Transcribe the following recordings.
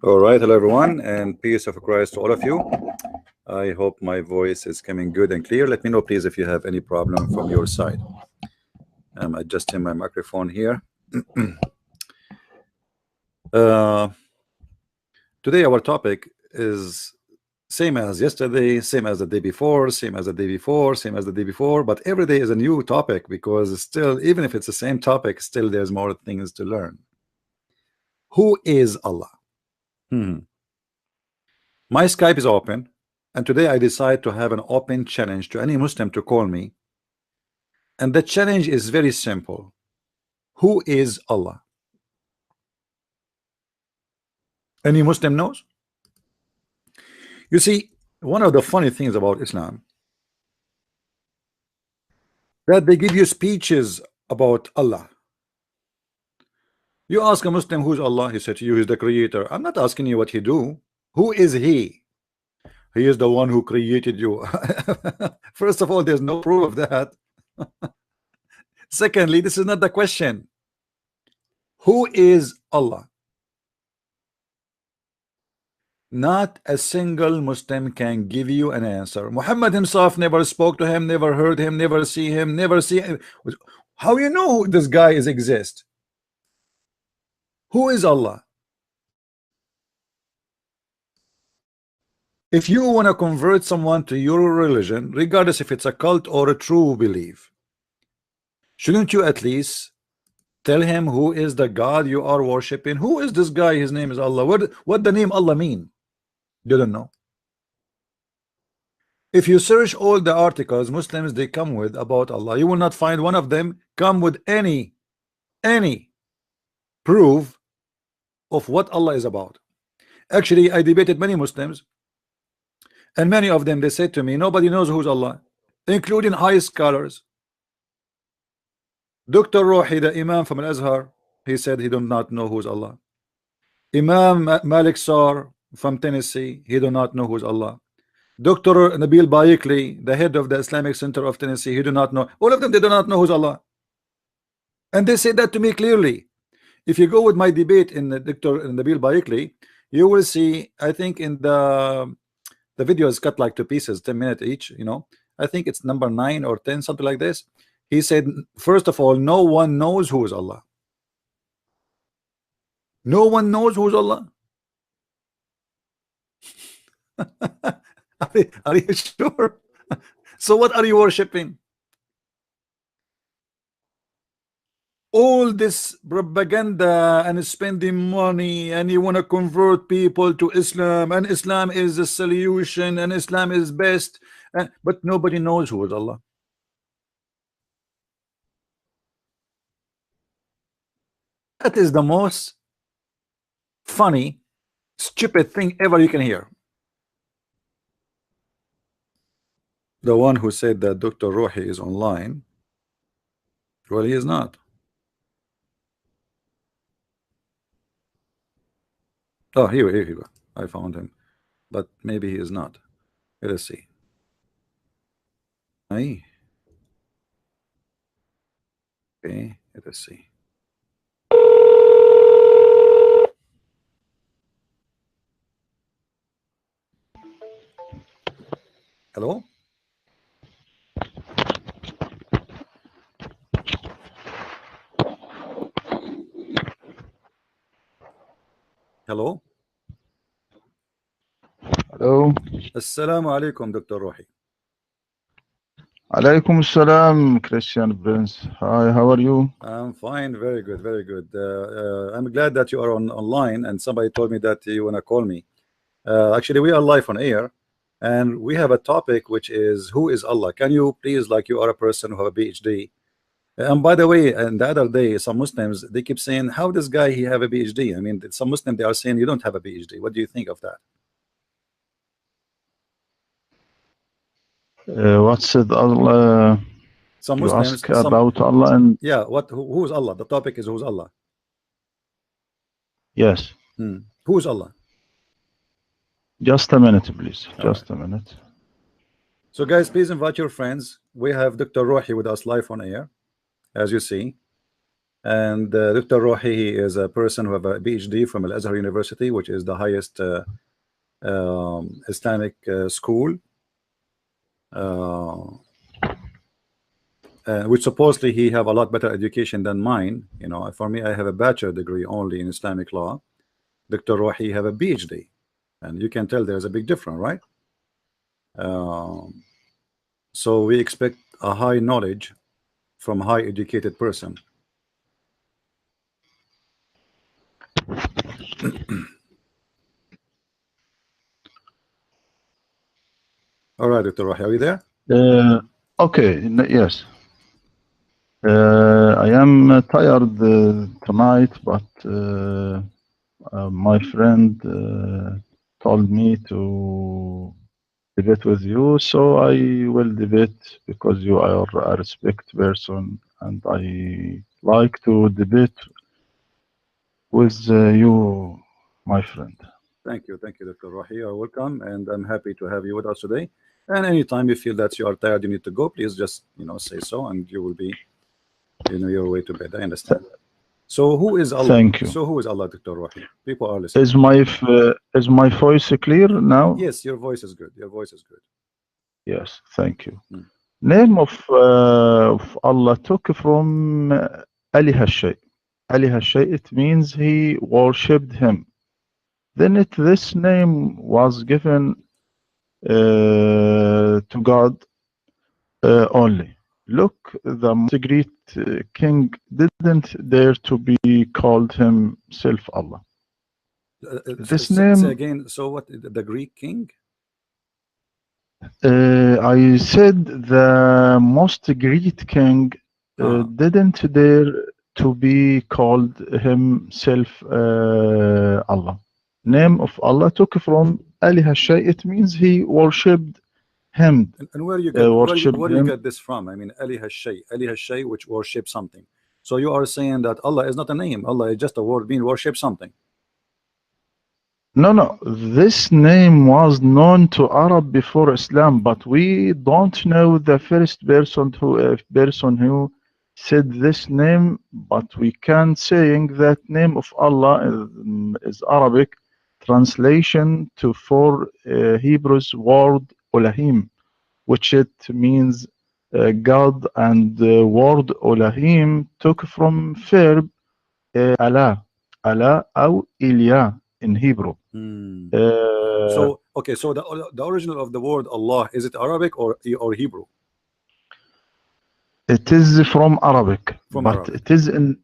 All right, hello everyone, and peace of Christ to all of you. I hope my voice is coming good and clear. Let me know, please, if you have any problem from your side. I'm adjusting my microphone here. uh, Today, our topic is same as yesterday, same as the day before, same as the day before, same as the day before, but every day is a new topic because still, even if it's the same topic, still there's more things to learn. Who is Allah? My Skype is open, and today I decide to have an open challenge to any Muslim to call me. And the challenge is very simple. Who is Allah? Any Muslim knows? You see, one of the funny things about Islam that they give you speeches about Allah. You ask a Muslim who's Allah, he said to you, he's the creator. I'm not asking you what he do. Who is he? He is the one who created you. First of all, there's no proof of that. Secondly, this is not the question. Who is Allah? Not a single Muslim can give you an answer. Muhammad himself never spoke to him, never heard him, never see him, never see him. How you know this guy is exist? Who is Allah? If you want to convert someone to your religion, regardless if it's a cult or a true belief, shouldn't you at least tell him who is the God you are worshiping? Who is this guy? His name is Allah. What the name Allah mean? Didn't know. If you search all the articles Muslims they come with about Allah, you will not find one of them come with any proof of what Allah is about. Actually, I debated many Muslims, and many of them they said to me, nobody knows who's Allah, including high scholars. Dr. Rohi, the Imam from Al-Azhar, he said he do not know who's Allah. Imam Malik Sar from Tennessee, he do not know who's Allah. Dr. Nabil Bayikli, the head of the Islamic Center of Tennessee, he do not know. All of them, they do not know who's Allah. And they said that to me clearly. If you go with my debate in Dr. Nabil Bayikli, you will see, I think in the video is cut like 2 pieces, 10 minutes each, you know. I think it's number 9 or 10, something like this. He said, first of all, no one knows who is Allah. No one knows who's Allah. Are you sure? So what are you worshiping? All this propaganda and spending money, and you want to convert people to Islam, and Islam is the solution, and Islam is best, but nobody knows who is Allah. That is the most funny, stupid thing ever you can hear. The one who said that Dr. Rohi is online, well, he is not. Oh, here you go. I found him, but maybe he is not. Let us see. Aye. Okay, let us see. Hello? Hello? Hello. Assalamu alaikum, Dr. Rohi. Alaikum salam, Christian Prince. Hi, how are you? I'm fine, very good, very good. I'm glad that you are online, and somebody told me that you want to call me. Actually, we are live on air, and we have a topic which is, who is Allah? Can you please, like you are a person who have a PhD, and by the way, and the other day some Muslims they keep saying, how this guy he have a PhD? I mean, some Muslim they are saying you don't have a PhD. What do you think of that? What's it, Allah? Some You Muslims ask about Allah and yeah, who's Allah? The topic is who's Allah. yes. Who's Allah? Just a minute, please. All Just right. a minute. So guys, please invite your friends. We have Dr. Rohi with us live on air, as you see. And Dr. Rohi, he is a person who have a PhD from Al Azhar University, which is the highest Islamic school, uh, which supposedly he have a lot better education than mine. You know, for me, I have a bachelor degree only in Islamic law. Dr. Rohi have a PhD, and you can tell there's a big difference, right? So we expect a high knowledge from high educated person. All right, Dr. Rohi, are you there? Okay, yes. I am tired tonight, but my friend told me to debate with you, so I will debate because you are a respect person, and I like to debate with you, my friend. Thank you, Dr. Rohi. You're welcome, and I'm happy to have you with us today. And anytime you feel that you are tired, you need to go, please just say so, and you will be your way to bed. I understand. So who is Allah? Thank you. So who is Allah, Dr. Rohi? People are listening. Is my voice clear now? Yes, your voice is good. Your voice is good. Yes, thank you. Name of Allah took from Ali Hashay. Ali Hashay, it means he worshipped him. Then this name was given to God only. Look, the most great king didn't dare to be called himself Allah. This name. Say again. So what? The Greek king? I said the most great king didn't dare to be called himself Allah. Name of Allah took from Ali Hashay. It means he worshipped him. And where you get this from? I mean, Ali Hashay, which worship something. So you are saying that Allah is not a name. Allah is just a word mean worship something. No. This name was known to Arab before Islam, but we don't know the first person who said this name. But we can saying that name of Allah is Arabic translation to for Hebrew's word Elohim, which it means God, and the word Elohim took from verb Allah or Ilya in Hebrew. So okay, so the original of the word Allah, is it Arabic or Hebrew? It is from Arabic, it is in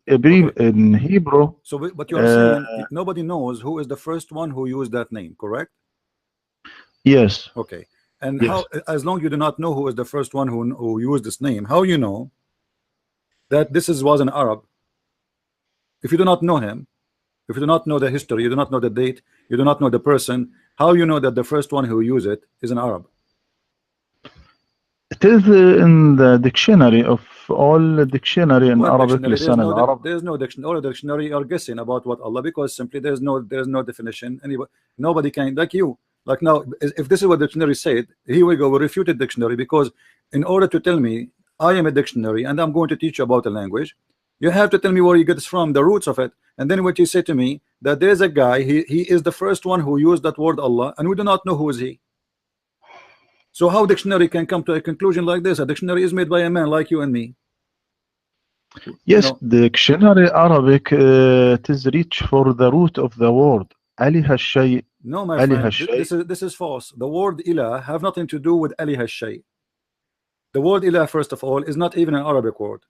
Hebrew. So, but you are saying nobody knows who is the first one who used that name, correct? Yes. Okay. And yes. How, as long as you do not know who is the first one who used this name, how you know that was an Arab? If you do not know him, if you do not know the history, you do not know the date, you do not know the person, how you know that the first one who used it is an Arab? It is in the dictionary of all dictionary in Arabic. There's no dictionary. All the dictionary are guessing about what Allah, because simply there's no definition. Nobody can, like you. Like now, if this is what the dictionary said, here we go, we refute the dictionary, because in order to tell me I am a dictionary and I'm going to teach you about a language, you have to tell me where you get this from, the roots of it. And then what you say to me, that there's a guy, he is the first one who used that word Allah, and we do not know who is he. So how dictionary can come to a conclusion like this? A dictionary is made by a man like you and me. Yes, dictionary Arabic it is rich for the root of the word. Ali Hashay. No, my friend, this is false. The word ilah have nothing to do with Ali Hashay. The word ilah, first of all, is not even an Arabic word.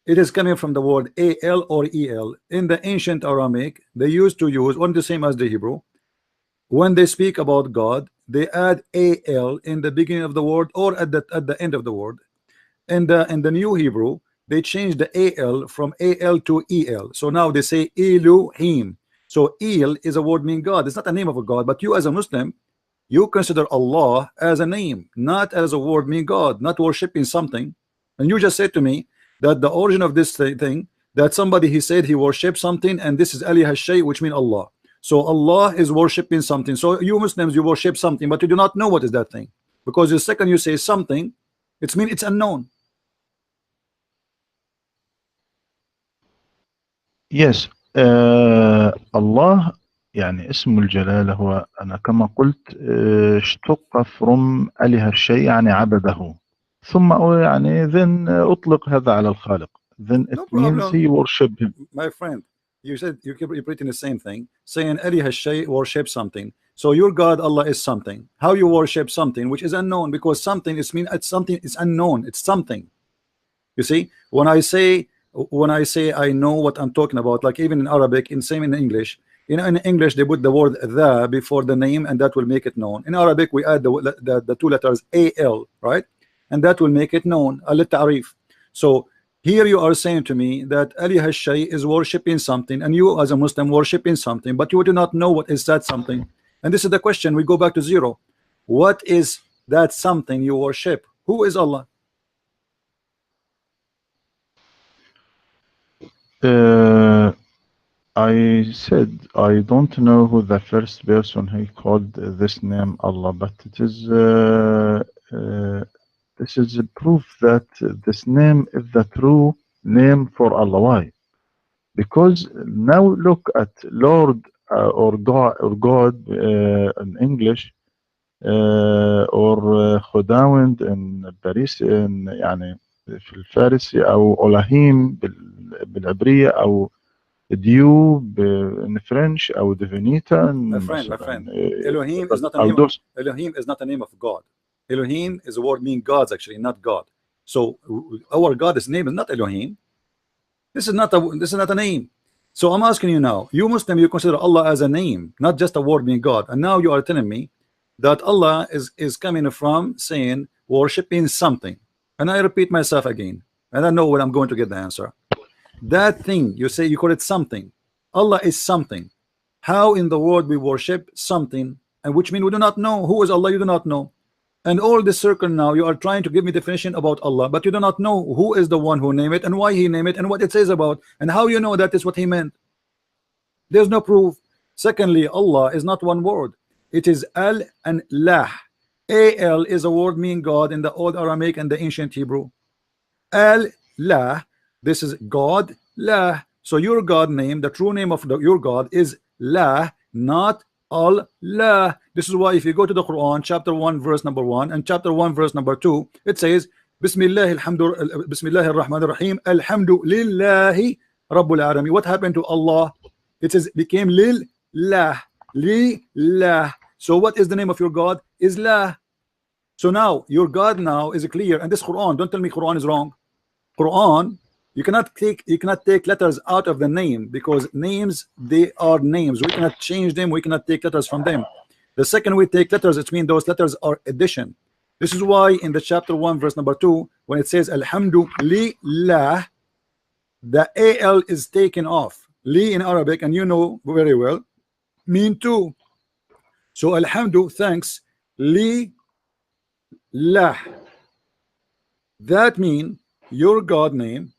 It is coming from the word al or el. In the ancient Aramaic, they used to use one the same as the Hebrew. When they speak about God, they add al in the beginning of the word or at the end of the word. In the new Hebrew, they changed the al from al to el. So now they say Elohim. So El is a word meaning God. It's not a name of a God, but you as a Muslim, you consider Allah as a name, not as a word meaning God, not worshiping something. And you just said to me that the origin of this thing, that somebody he said he worshipped something, and this is Ali Hashay, which means Allah. So Allah is worshipping something. So you Muslims, you worship something, but you do not know what is that thing, because the second you say something, it means it's unknown. Yes. الله يعني اسم الجلالة هو أنا كما قلت اشتق from أله الشيء يعني عبده ثم يعني then أطلق هذا على الخالق then it No means problem, he worship him. my friend. You said you keep repeating the same thing, saying Ali has shay worship something. So your God Allah is something. How you worship something which is unknown, because something is mean it's something is unknown. It's something. You see, when I say I know what I'm talking about, like even in Arabic, in same in English. In English they put the word the before the name, and that will make it known. In Arabic we add the two letters al, right, and that will make it known, al ta'rif. So here you are saying to me that Ali Hashay is worshiping something, and you as a Muslim worshiping something, but you do not know what is that something. And this is the question. We go back to zero. What is that something you worship? Who is Allah? Uh, I said I don't know who the first person who called this name Allah, but it is this is a proof that this name is the true name for Allah. Why? Because now look at Lord or God in English or خداوند in Paris in يعني في الفارسي أو أولهيم بالعبرية أو ديو in French أو ديفينيتا My مثلا friend, Elohim is not a أو name. دوس. Elohim is not a name of God. Elohim is a word meaning gods, actually, not God. So our God's name is not Elohim. This is not a name. So I'm asking you now, you Muslim, you consider Allah as a name, not just a word meaning God. And now you are telling me that Allah is coming from saying worshiping something. And I repeat myself again. And I know when I'm going to get the answer. That thing you say, you call it something. Allah is something. How in the world we worship something, and which means we do not know who is Allah, you do not know. And all this circle now, you are trying to give me definition about Allah, but you do not know who is the one who named it, and why he named it, and what it says about, and how you know that is what he meant. There's no proof. Secondly, Allah is not one word. It is Al and Lah. Al is a word meaning God in the old Aramaic and the ancient Hebrew. Al Lah, this is God Lah. So your God name, the true name of your God is Lah, not Allah. This is why if you go to the Quran, chapter 1, verse number 1, and chapter 1, verse number 2, it says, Bismillah ar-Rahman ar-Rahim, Alhamdulillahi Rabbul Alamin. What happened to Allah? It says became Lillah. Lillah. So what is the name of your God? Is La. So now your God now is clear, and this Quran, don't tell me Quran is wrong. Quran, you cannot take letters out of the name, because names, they are names. We cannot change them, we cannot take letters from them. The second we take letters, it means those letters are addition. This is why in the chapter 1, verse number 2, when it says Alhamdulillah, the al is taken off. Li in Arabic, and you know very well, mean two. So alhamdu, thanks, li lah. That mean your God name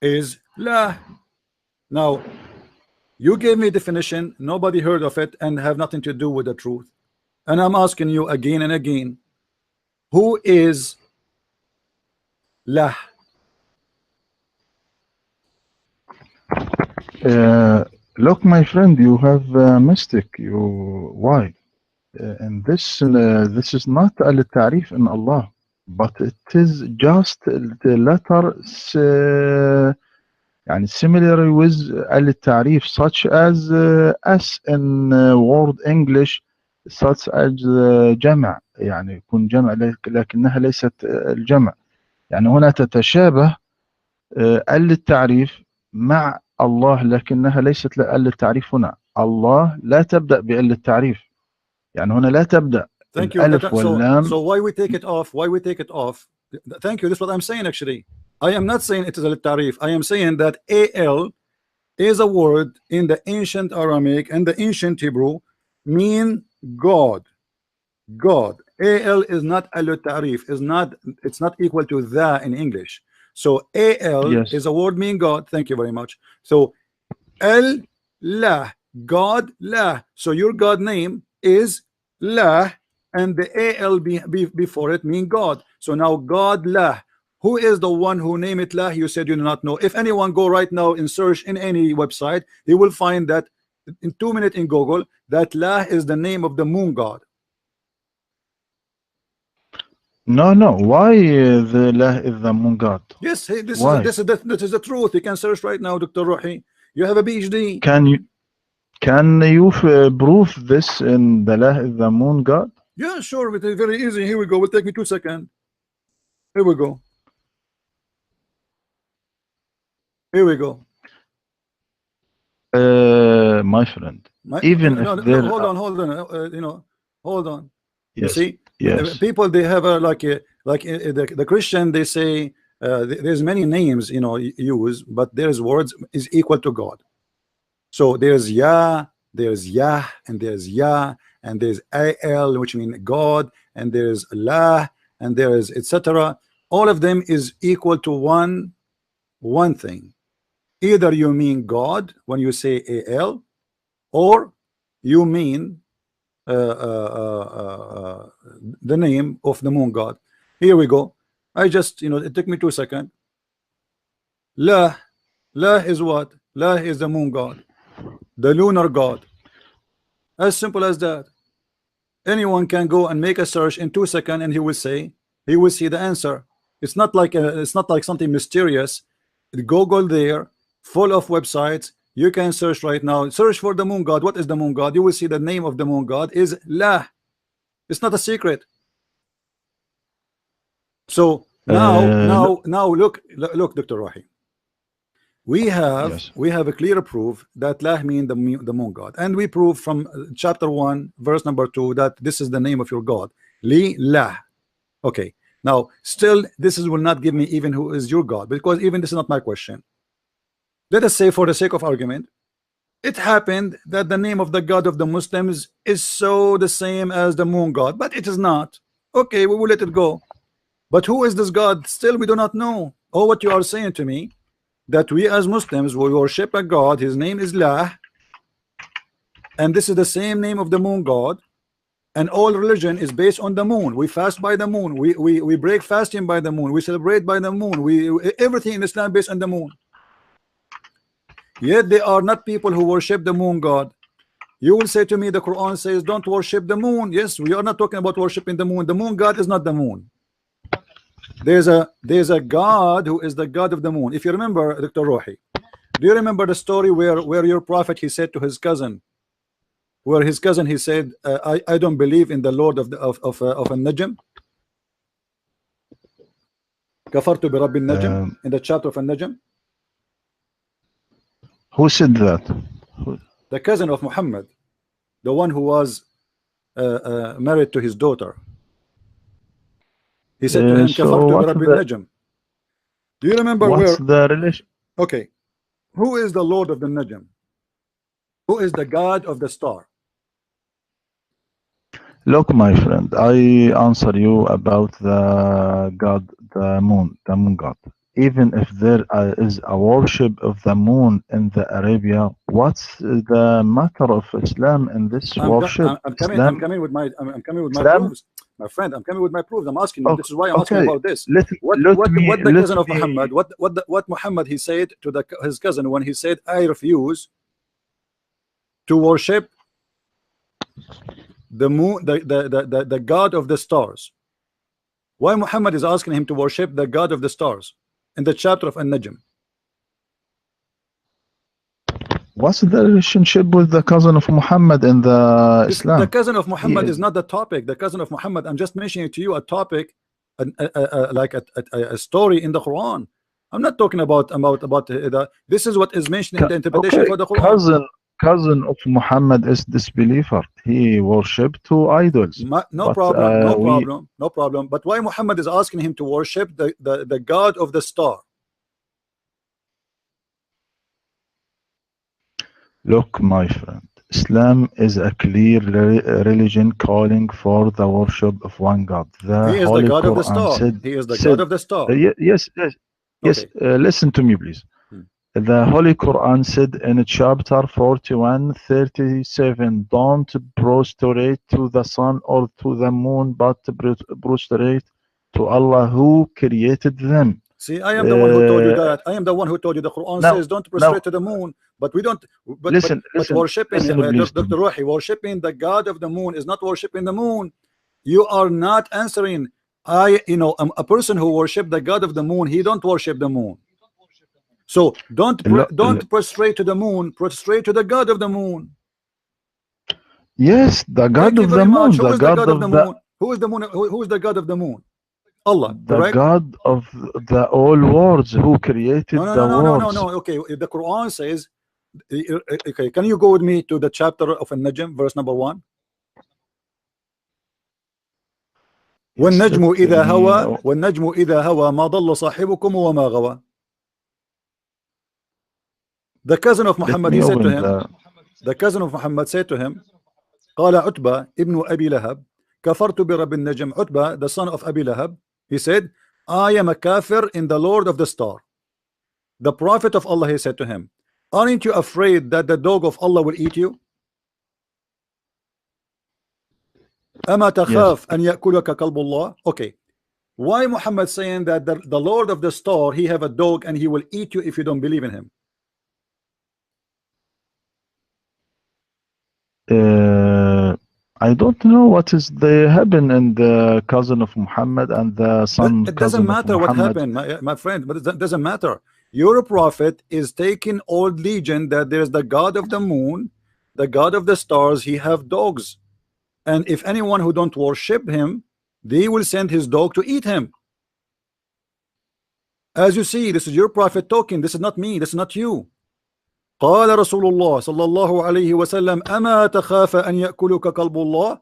is lah. Now you gave me a definition, nobody heard of it, and have nothing to do with the truth. And I'm asking you again and again, who is lah? Look, my friend, you have mistake. You why? And this is not al-ta'rif in Allah, but it is just the letter يعني similar with al-ta'rif, such as as in word English, such as جمع يعني يكون جمع لكنها ليست الجمع. يعني هنا تتشابه التعريف مع الله لكنها ليست التعريف. هنا الله لا تبدأ بالتعريف، يعني هنا لا تبدأ Thank you. الألف واللام. So why we take it off? Why we take it off? Thank you. This is what I'm saying. Actually, I am not saying it is a tarif. I am saying that al is a word in the ancient Aramaic and the ancient Hebrew mean God. God. Al is not al tarif. It's not equal to the in English. So al Yes. is a word mean God. Thank you very much. So al lah, God lah. So your God name is lah, and the al before it mean God. So now God lah, Who is the one who named it lah? You said you do not know. If anyone go right now and search in any website, he will find that in 2 minutes in Google that lah is the name of the moon god. No, no. Why the lah is the moon god? Yes, hey, this Why? is the truth. You can search right now, Dr. Rohi. You have a PhD. Can you prove this in the lah is the moon god? Yeah, sure. It is very easy. Here we go. It will take me 2 seconds. Here we go. Here we go. My friend. Even if there hold on. You know, hold on. Yes. You see, yes. People they have a the Christian, they say there's many names, you know, use, but there's words is equal to God. So there's Yah, there's Yah, and there's Yah, and there's Al, which means God, and there's Allah, and there is etc. All of them is equal to one thing. Either you mean God when you say Al, or you mean the name of the moon god. Here we go. I just, you know, it took me 2 seconds. La is what? La is the moon god, the lunar god. As simple as that. Anyone can go and make a search in 2 seconds, and he will see the answer. It's not like something mysterious. Google there, full of websites. You can search right now. Search for the moon god. What is the moon god? You will see the name of the moon god is La. It's not a secret. So now look, Dr. Rohi. We have a clear proof that La means the moon god, and we prove from chapter 1, verse number 2 that this is the name of your God. Li La. Okay. Now, still, will not give me even who is your God, because even this is not my question. Let us say, for the sake of argument, it happened that the name of the God of the Muslims is so the same as the moon god, but it is not. Okay, we will let it go. But who is this God? Still, we do not know. Or what you are saying to me, that we as Muslims will worship a God, his name is La, and this is the same name of the moon god, and all religion is based on the moon. We fast by the moon. We break fasting by the moon. We celebrate by the moon. Everything in Islam based on the moon. Yet they are not people who worship the moon god. You will say to me, the Quran says don't worship the moon. Yes, we are not talking about worshiping the moon. The moon god is not the moon. There's a God who is the God of the moon. If you remember, Dr. Rohi, do you remember the story where your prophet, he said to his cousin, he said, I don't believe in the Lord of An-Najm. Kafartu bi Rabbi An-Najm, in the chapter of An-Najm. Who said that? The cousin of Muhammad, the one who was married to his daughter. He said to him, Kafartu bi Rabbi An-Najm. Do you remember what's the relation? Okay, who is the Lord of the Najm? Who is the God of the star? Look, my friend, I answer you about the God, the moon god. Even if there is a worship of the moon in the Arabia, what's the matter of Islam in this worship? I'm coming with my proofs, my friend. I'm coming with my proofs. I'm asking you. This is why I'm asking about this. What the cousin of Muhammad? What Muhammad he said to his cousin when he said, I refuse to worship the moon, the God of the stars. Why Muhammad is asking him to worship the God of the stars in the chapter of An-Najm? What's the relationship with the cousin of Muhammad in the Islam? The cousin of Muhammad is not the topic. The cousin of Muhammad, I'm just mentioning to you a topic, like a story in the Quran. I'm not talking about this is what is mentioned in the interpretation for the Quran. Cousin of Muhammad is disbeliever. He worshipped two idols. No problem. But why Muhammad is asking him to worship the God of the star? Look, my friend, Islam is a clear religion calling for the worship of one God. He is the God of the star. He is the God of the star. Yes. Okay. Listen to me, please. The Holy Quran said in chapter 41:37, don't prostrate to the sun or to the moon, but prostrate to Allah who created them. See, I am the one who told you Uh, that. I am the one who told you the Quran now, says don't now, prostrate to the moon, but we don't. listen, But listen, worshiping listen, please to me. Dr. Rohi, worshiping the God of the moon is not worshiping the moon. You are not answering. A person who worship the God of the moon, he don't worship the moon. So Lo- don't prostrate to the moon. Prostrate to the God of the moon. Yes, the God Thank you of the very much. moon, Who the is the God God of the of the moon? Who is the moon? Who is the God of the moon? Allah, the correct? God of the all worlds who No, created no, the no, no, no, no, worlds. no. Okay, the Quran says. Okay, can you go with me to the chapter of An-Najm, verse number 1? Yes, let والنجم إذا me. هوى والنجم إذا هوى ما ضل صاحبكم وما غوى. The cousin of Let Muhammad, me he said to open him, the. the cousin of Muhammad said to him, قال عتبة ابن أبي لهب كفرت برب النجم. Utbah, the son of Abi Lahab, he said, I am a kafir in the Lord of the Star. The Prophet of Allah, he said to him, aren't you afraid that the dog of Allah will eat you? أما Yes. تخاف أن يأكلك كلب الله. Okay, why Muhammad saying that the Lord of the Star, he have a dog and he will eat you if you don't believe in him? I don't know what is the happen in the cousin of Muhammad and the son It doesn't cousin of matter what Muhammad. happened, my friend, but it doesn't matter. Your prophet is taking old legend that there's the God of the moon, the God of the stars, he have dogs. And if anyone who don't worship him, they will send his dog to eat him. As you see, this is your prophet talking. This is not me. This is not you. قال رسول الله صلى الله عليه وسلم أما تخاف أن يأكلك كلب الله.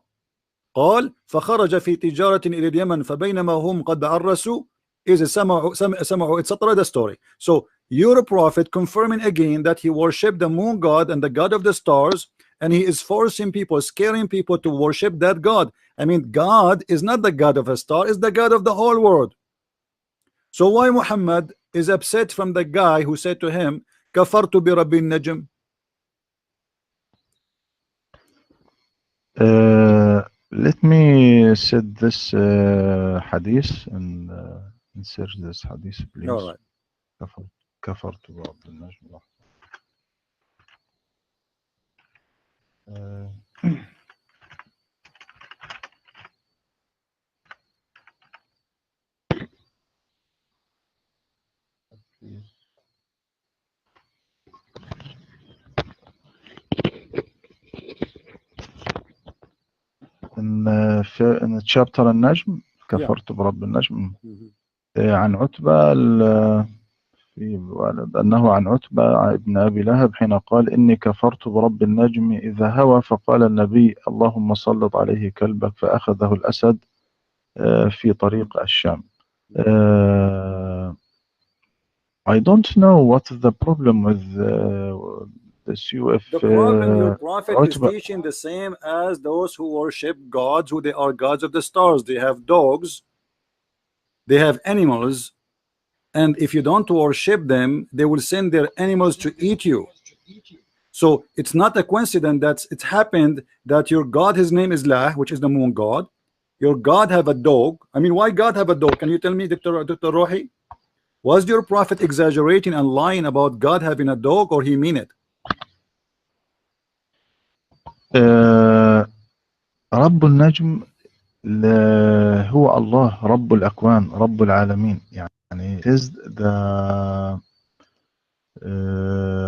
قال فخرج في تجارة إلى اليمن فبينما هم قد عرسوا إذ سمعوا etc. The story. So your prophet confirming again that he worshipped the moon god and the god of the stars, and he is forcing people, scaring people to worship that God. I mean, God is not the God of a star, is the God of the whole world. So why Muhammad is upset from the guy who said to him كفرت برب النجم? Let me set this hadith and insert this hadith, All please. right. كفرت كفرت برب النجم. Uh, please. in chapter النجم Yeah. كفرت برب النجم Mhm. عن عتبة في أنه عن عتبة ابن أبي لهب حين قال إني كفرت برب النجم إذا هوى فقال النبي اللهم سلط عليه كلبك فأخذه الأسد في طريق الشام. I don't know what is the problem with this you if The problem, your prophet is عتبة. teaching the same as those who worship gods, who they are gods of the stars. They have dogs, they have animals, and if you don't worship them, they will send their animals to eat you. So it's not a coincidence that it happened that your God, his name is Lah, which is the moon god. Your God have a dog. I mean, why God have a dog? Can you tell me, Dr. Rohi? Was your prophet exaggerating and lying about God having a dog, or he mean it? رب النجم هو الله رب الأكوان رب العالمين يعني it is the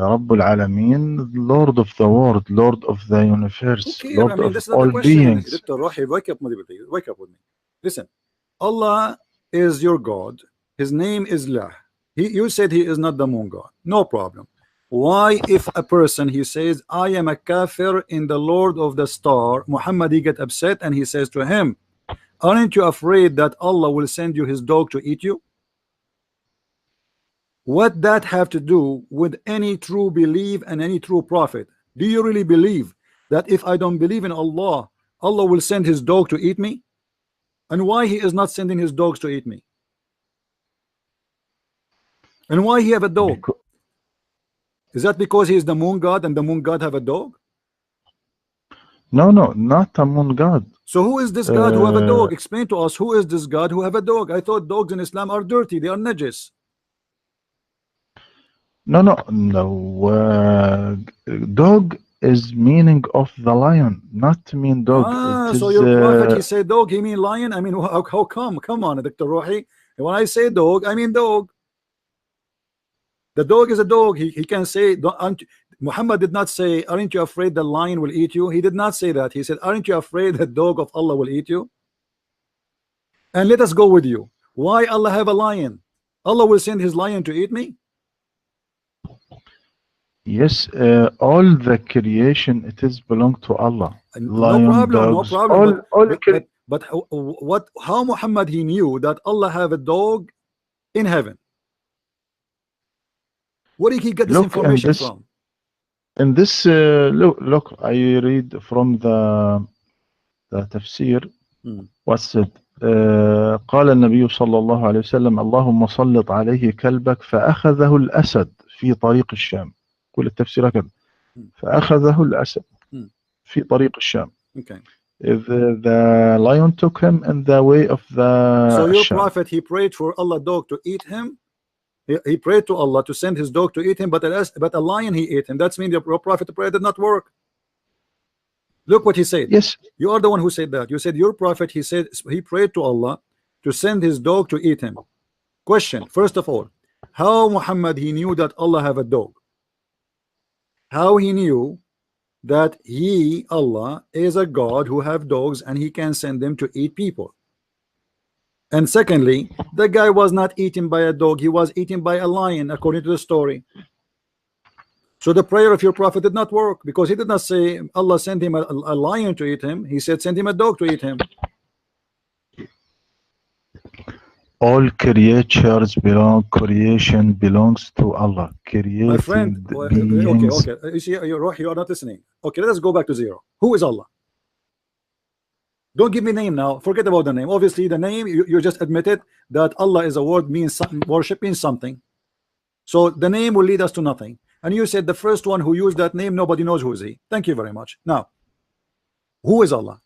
رب العالمين Lord of the world Lord of the Who universe care? I Lord mean, of this is not the all question. beings. Dr. Rohi, wake up with me. Listen, Allah is your God. His name is Lah. You said he is not the moon god. No problem. Why, if a person he says, I am a kafir in the Lord of the Star, Muhammad, he get upset and he says to him, aren't you afraid that Allah will send you his dog to eat you? What that have to do with any true belief and any true prophet? Do you really believe that if I don't believe in Allah, Allah will send his dog to eat me? And why he is not sending his dogs to eat me? And why he have a dog? Because, Is that because he is the moon god and the moon god have a dog? No, no, not among God. So who is this God who have a dog? Explain to us, who is this God who have a dog? I thought dogs in Islam are dirty, they are najis. No, no, no. Dog is meaning of the lion, not to mean dog. It Ah, so is your prophet, he said dog, he mean lion? I mean, how come? Come on, Dr. Rohi. When I say dog, I mean dog. The dog is a dog. He can say, Muhammad did not say, aren't you afraid the lion will eat you? He did not say that. He said, aren't you afraid the dog of Allah will eat you? And let us go with you. Why Allah have a lion? Allah will send his lion to eat me? yes. All the creation it is belong to Allah. No Lion, problem, no dogs, problem. all But how Muhammad he knew that Allah have a dog in heaven? Where did he get this look in information this from? in this look. I read from the tafsir. Hmm. What's it? قال النبي صلى الله عليه وسلم اللهم سلط عليه كلبك فأخذه الأسد في طريق الشام. كل التفسير كده. Hmm. فأخذه الأسد Hmm. في طريق الشام. Okay. The lion took him in the way of So the your Sham. prophet, he prayed for Allah dog to eat him. He prayed to Allah to send his dog to eat him, but a lion he ate him. That's mean your prophet prayer did not work. Look what he said. Yes. You are the one who said that. You said your prophet, he said he prayed to Allah to send his dog to eat him. Question, first of all, how Muhammad he knew that Allah have a dog? How he knew that he, Allah, is a God who have dogs and he can send them to eat people? And secondly, the guy was not eaten by a dog, he was eaten by a lion, according to the story. So the prayer of your prophet did not work, because he did not say Allah sent him a lion to eat him. He said send him a dog to eat him. All creation belongs to Allah. My friend, Created okay, beings. you see, you are not listening. Okay, let us go back to zero. Who is Allah? Don't give me name now. Forget about the name. Obviously, the name you just admitted that Allah is a word, means something, worship means something. So the name will lead us to nothing. And you said the first one who used that name, nobody knows who is he. Thank you very much. Now, who is Allah?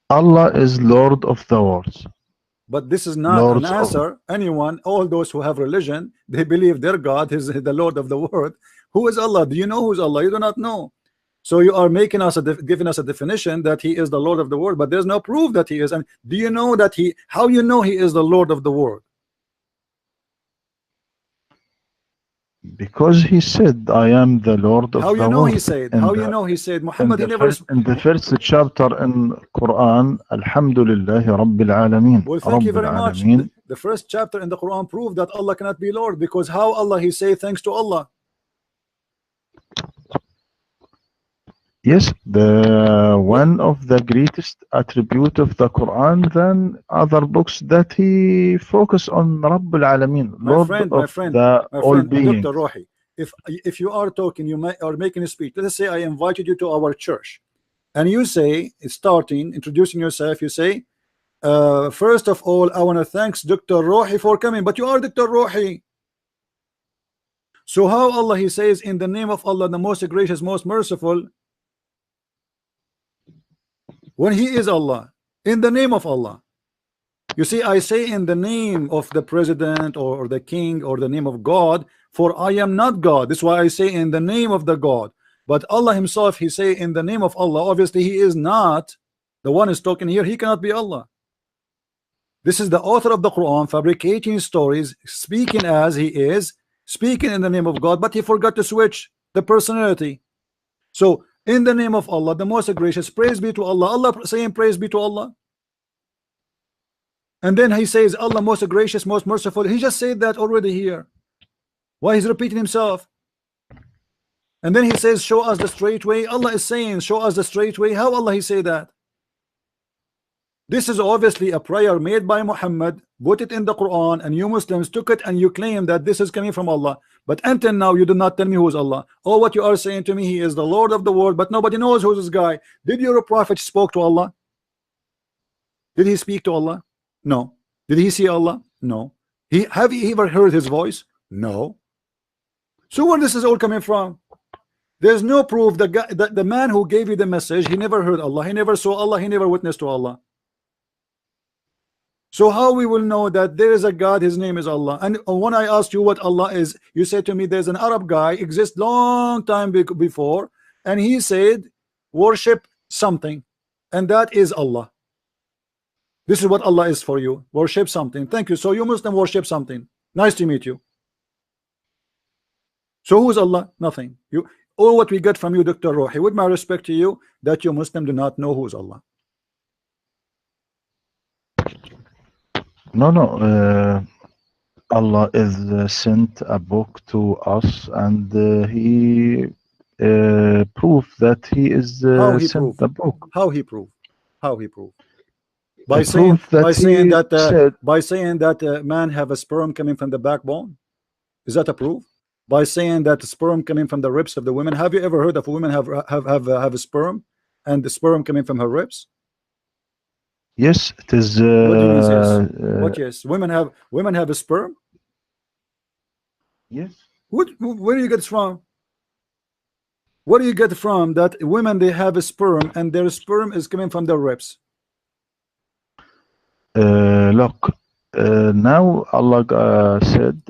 Allah is Lord of the worlds. But this is not an Lords of. answer. Anyone, all those who have religion, they believe their God is the Lord of the world. Who is Allah? Do you know who is Allah? You do not know. So you are making us giving us a definition that he is the Lord of the world, but there's no proof that he is. And do you know that he? How you know he is the Lord of the world? Because he said, I am the Lord of How the you know he world. said? In How you the, know he said? in Muhammad, he the never. first in the first chapter in Quran, Alhamdulillahi Rabbil Alameen. Well, thank you Rabbil very much. Alameen. The first chapter in the Quran proved that Allah cannot be Lord, because how Allah he say thanks to Allah? Yes, the one of the greatest attribute of the Quran than other books that he focus on Rabbil Alameen, My Lord friend, of the all Dr. beings. Rohi, if you are talking, are making a speech. Let us say I invited you to our church, and you say, starting introducing yourself, you say, first of all, I want to thanks Dr. Rohi for coming. But you are Dr. Rohi. So how Allah he says in the name of Allah, the most gracious, most merciful, when he is Allah, in the name of Allah? You see, I say in the name of the president or the king or the name of God, for I am not God. This is why I say in the name of the God. But Allah himself, he say in the name of Allah. Obviously he is not the one is talking here. He cannot be Allah. This is the author of the Quran fabricating stories, speaking as he is, speaking in the name of God, but he forgot to switch the personality. So in the name of Allah, the most gracious, praise be to Allah. Allah saying praise be to Allah. And then he says Allah most gracious, most merciful. He just said that already here. Why he's repeating himself? And then he says show us the straight way. Allah is saying show us the straight way. How Allah he say that? This is obviously a prayer made by Muhammad, put it in the Quran, and you Muslims took it and you claim that this is coming from Allah. But until now you do not tell me who is Allah. All what you are saying to me, he is the Lord of the world, but nobody knows who this guy. Did your prophet spoke to Allah? Did he speak to Allah? No. Did he see Allah? No. Have you ever heard his voice? No. So where this is all coming from? There's no proof. The man who gave you the message, he never heard Allah, he never saw Allah, he never witnessed to Allah. So how we will know that there is a God, his name is Allah? And when I asked you what Allah is, you said to me there's an Arab guy exists long time before, and he said worship something, and that is Allah. This is what Allah is for you. Worship something. Thank you. So you Muslim worship something. Nice to meet you. So who is Allah? Nothing. You all what we get from you, Dr. Rohi, with my respect to you, that you Muslim do not know who is Allah. No, no. Allah is sent a book to us, and He proved that He is How he sent proved? the book. How he proved? How he proved? By He saying proved that man have a sperm coming from the backbone. Is that a proof? By saying that sperm coming from the ribs of the women. Have you ever heard of a woman have a sperm and the sperm coming from her ribs? Yes, it is. What do you mean yes? What yes? Women have a sperm. Yes. Where do you get it from? Where do you get from that women they have a sperm and their sperm is coming from their ribs? Look, now Allah said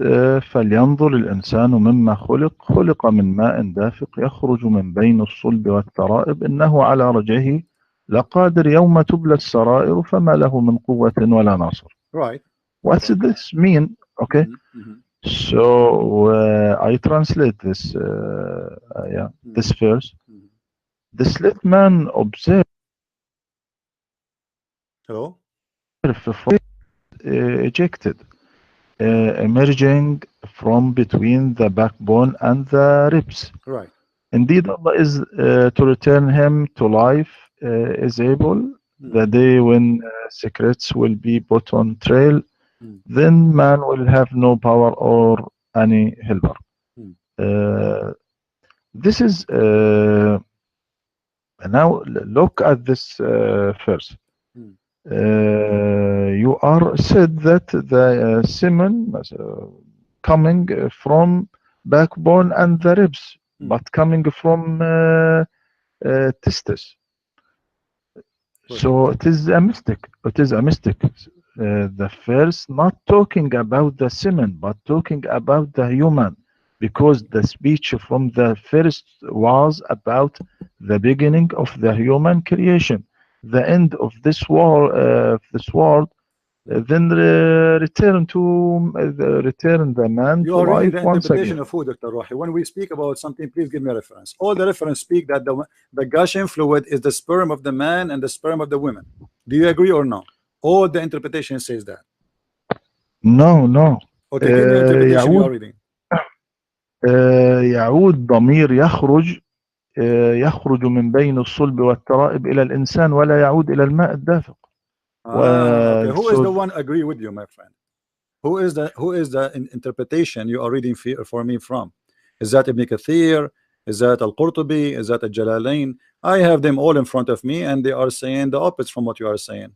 فلينظر الإنسان مما خلق من ماء دافق يخرج من بين الصلب والترائب إنه على رجعه لقادر يوم تبلى السرائر فما له من قوة ولا ناصر. Right. What's this mean? Okay. So I translate this this verse. The slave man observed Hello? ejected emerging from between the backbone and the ribs. Right. Indeed, Allah is to return him to life is able. The day when secrets will be put on trial, then man will have no power or any helper. This is now look at this verse. You are said that the semen coming from backbone and the ribs, but coming from testes. So it is a mistake. It is a mistake. The verse not talking about the semen, but talking about the human, because the speech from the first was about the beginning of the human creation. The end of this world, then return the man you to are reading life the once interpretation again. of who, Dr. Rohi? When we speak about something, please give me a reference. All the reference speak that the gushing fluid is the sperm of the man and the sperm of the women. Do you agree or no? All the interpretation says that. No, no. Okay, give me the interpretation you are reading. يعود ضمير يخرج من بين الصلب والترائب إلى الإنسان ولا يعود إلى الماء الدافق. Okay. Who is the one agree with you, my friend? Who is the interpretation you are reading for me from? Is that Ibn Kathir? Is that Al-Qurtubi? Is that Al-Jalalain? I have them all in front of me, and they are saying the opposite from what you are saying.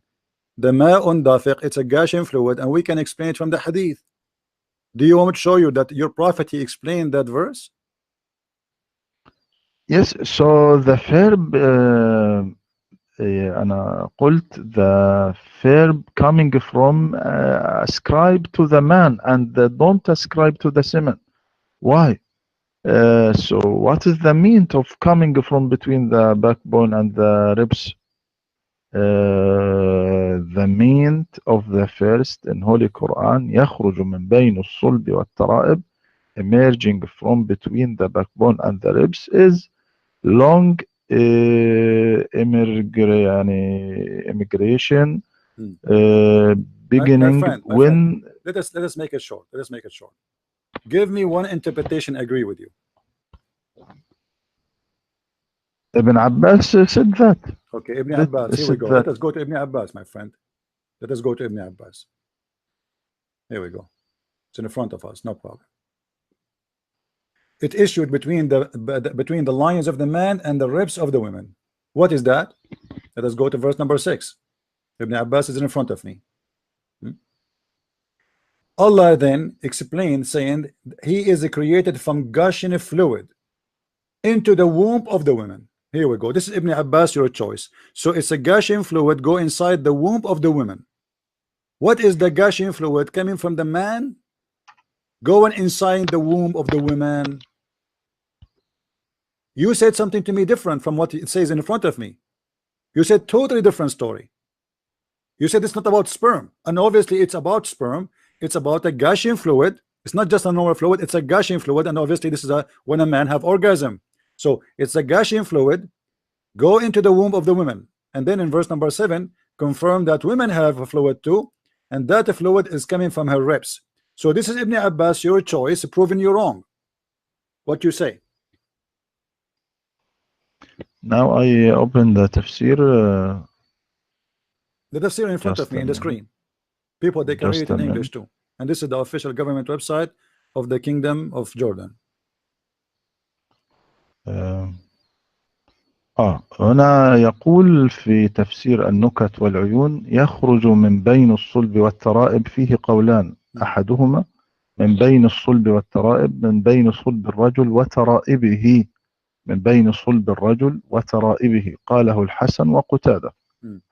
The ma'un dafiq, it's a gushing fluid, and we can explain it from the hadith. Do you want me to show you that your prophet he explained that verse? Yes, so the verb أنا قلت the verb coming from ascribe to the man and don't ascribe to the semen. Why? So what is the meaning of coming from between the backbone and the ribs? The meaning of the first in Holy Quran يخرج من بين الصلب والترائب, emerging from between the backbone and the ribs, is long immigration beginning my when friend, let us make it short. Let us make it short. Give me one interpretation agree with you. Ibn Abbas said that. Okay, Ibn Abbas, here we go. Let us go to Ibn Abbas, my friend. Let us go to Ibn Abbas. Here we go. It's in front of us, no problem. It issued between the lions of the man and the ribs of the women. What is that? Let us go to verse number 6. Ibn Abbas is in front of me. Allah then explained, saying, He is created from gushing fluid. into the womb of the women. Here we go. This is Ibn Abbas, your choice. So it's a gushing fluid go inside the womb of the women. What is the gushing fluid coming from the man going inside the womb of the women? You said something to me different from what it says in front of me. You said totally different story. You said it's not about sperm, and obviously it's about sperm. It's about a gushing fluid. It's not just a normal fluid, it's a gushing fluid, and obviously this is a when a man have orgasm. So it's a gushing fluid go into the womb of the women, and then in verse number 7 confirm that women have a fluid too, and that fluid is coming from her ribs. So this is Ibn Abbas, your choice, proving you wrong. What you say? Now I open the tafsir. The tafsir in front of me in the screen. People, they can read it in English too. And this is the official government website of the Kingdom of Jordan. هنا يقول في تفسير النكت والعيون: يخرج من بين الصلب والترائب. فيه قولان، أحدهما من بين الصلب والترائب، من بين صلب الرجل وترائبه، من بين صلب الرجل وترائبه. قاله الحسن وقتادة.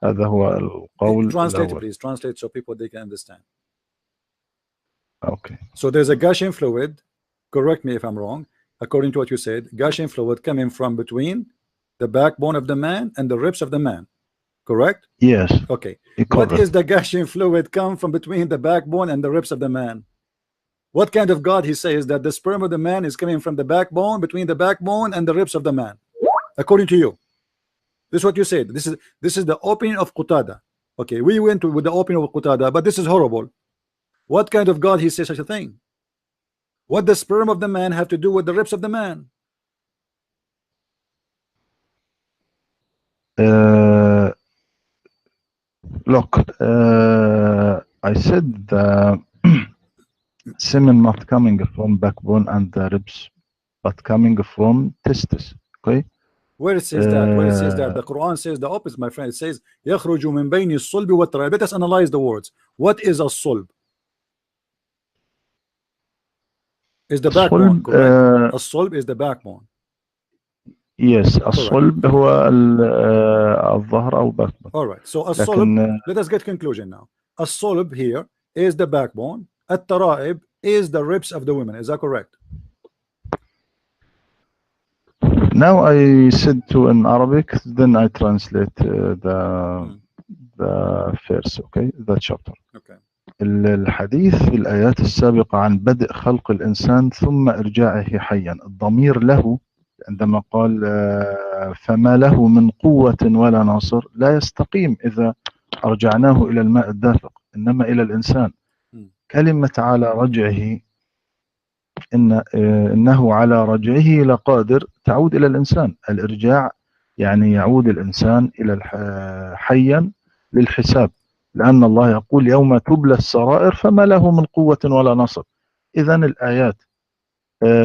هذا هو القول Translate, الأول. please translate so people they can understand. Okay. So there's a gushing fluid, correct me if I'm wrong, according to what you said, gushing fluid coming from between the backbone of the man and the ribs of the man, correct? Yes. Okay. Correct. What is the gushing fluid come from between the backbone and the ribs of the man? What kind of God he says that the sperm of the man is coming from the backbone, between the backbone and the ribs of the man, according to you? This is what you said. This is the opinion of Qutada. Okay, we went with the opinion of Qutada, but this is horrible. What kind of God he says such a thing? What the sperm of the man have to do with the ribs of the man? Look, I said the semen not coming from backbone and the ribs, but coming from testis. Okay. Where it says that? Where it says that? The Quran says the opposite, my friend. It says يخرج من بين الصلب والترائب. Let us analyze the words. What is a صلب? Is the backbone, correct? الصلب is the backbone. Yes, الصلب هو الظهر أو backbone. All right. So الصلب, let us get conclusion now. الصلب here is the backbone. الترائب is the ribs of the women. Is that correct? Now I said to in Arabic, then I translate the verse, okay, the chapter. Okay. الحديث في الآيات السابقة عن بدء خلق الإنسان ثم إرجاعه حيا، الضمير له عندما قال فما له من قوة ولا ناصر، لا يستقيم إذا أرجعناه إلى الماء الدافق، إنما إلى الإنسان. كلمة على رجعه، إنه على رجعه لقادر، تعود إلى الإنسان. الإرجاع يعني يعود الإنسان إلى حيا للحساب، لأن الله يقول يوم تبلى السرائر فما له من قوة ولا نصر. إذن الآيات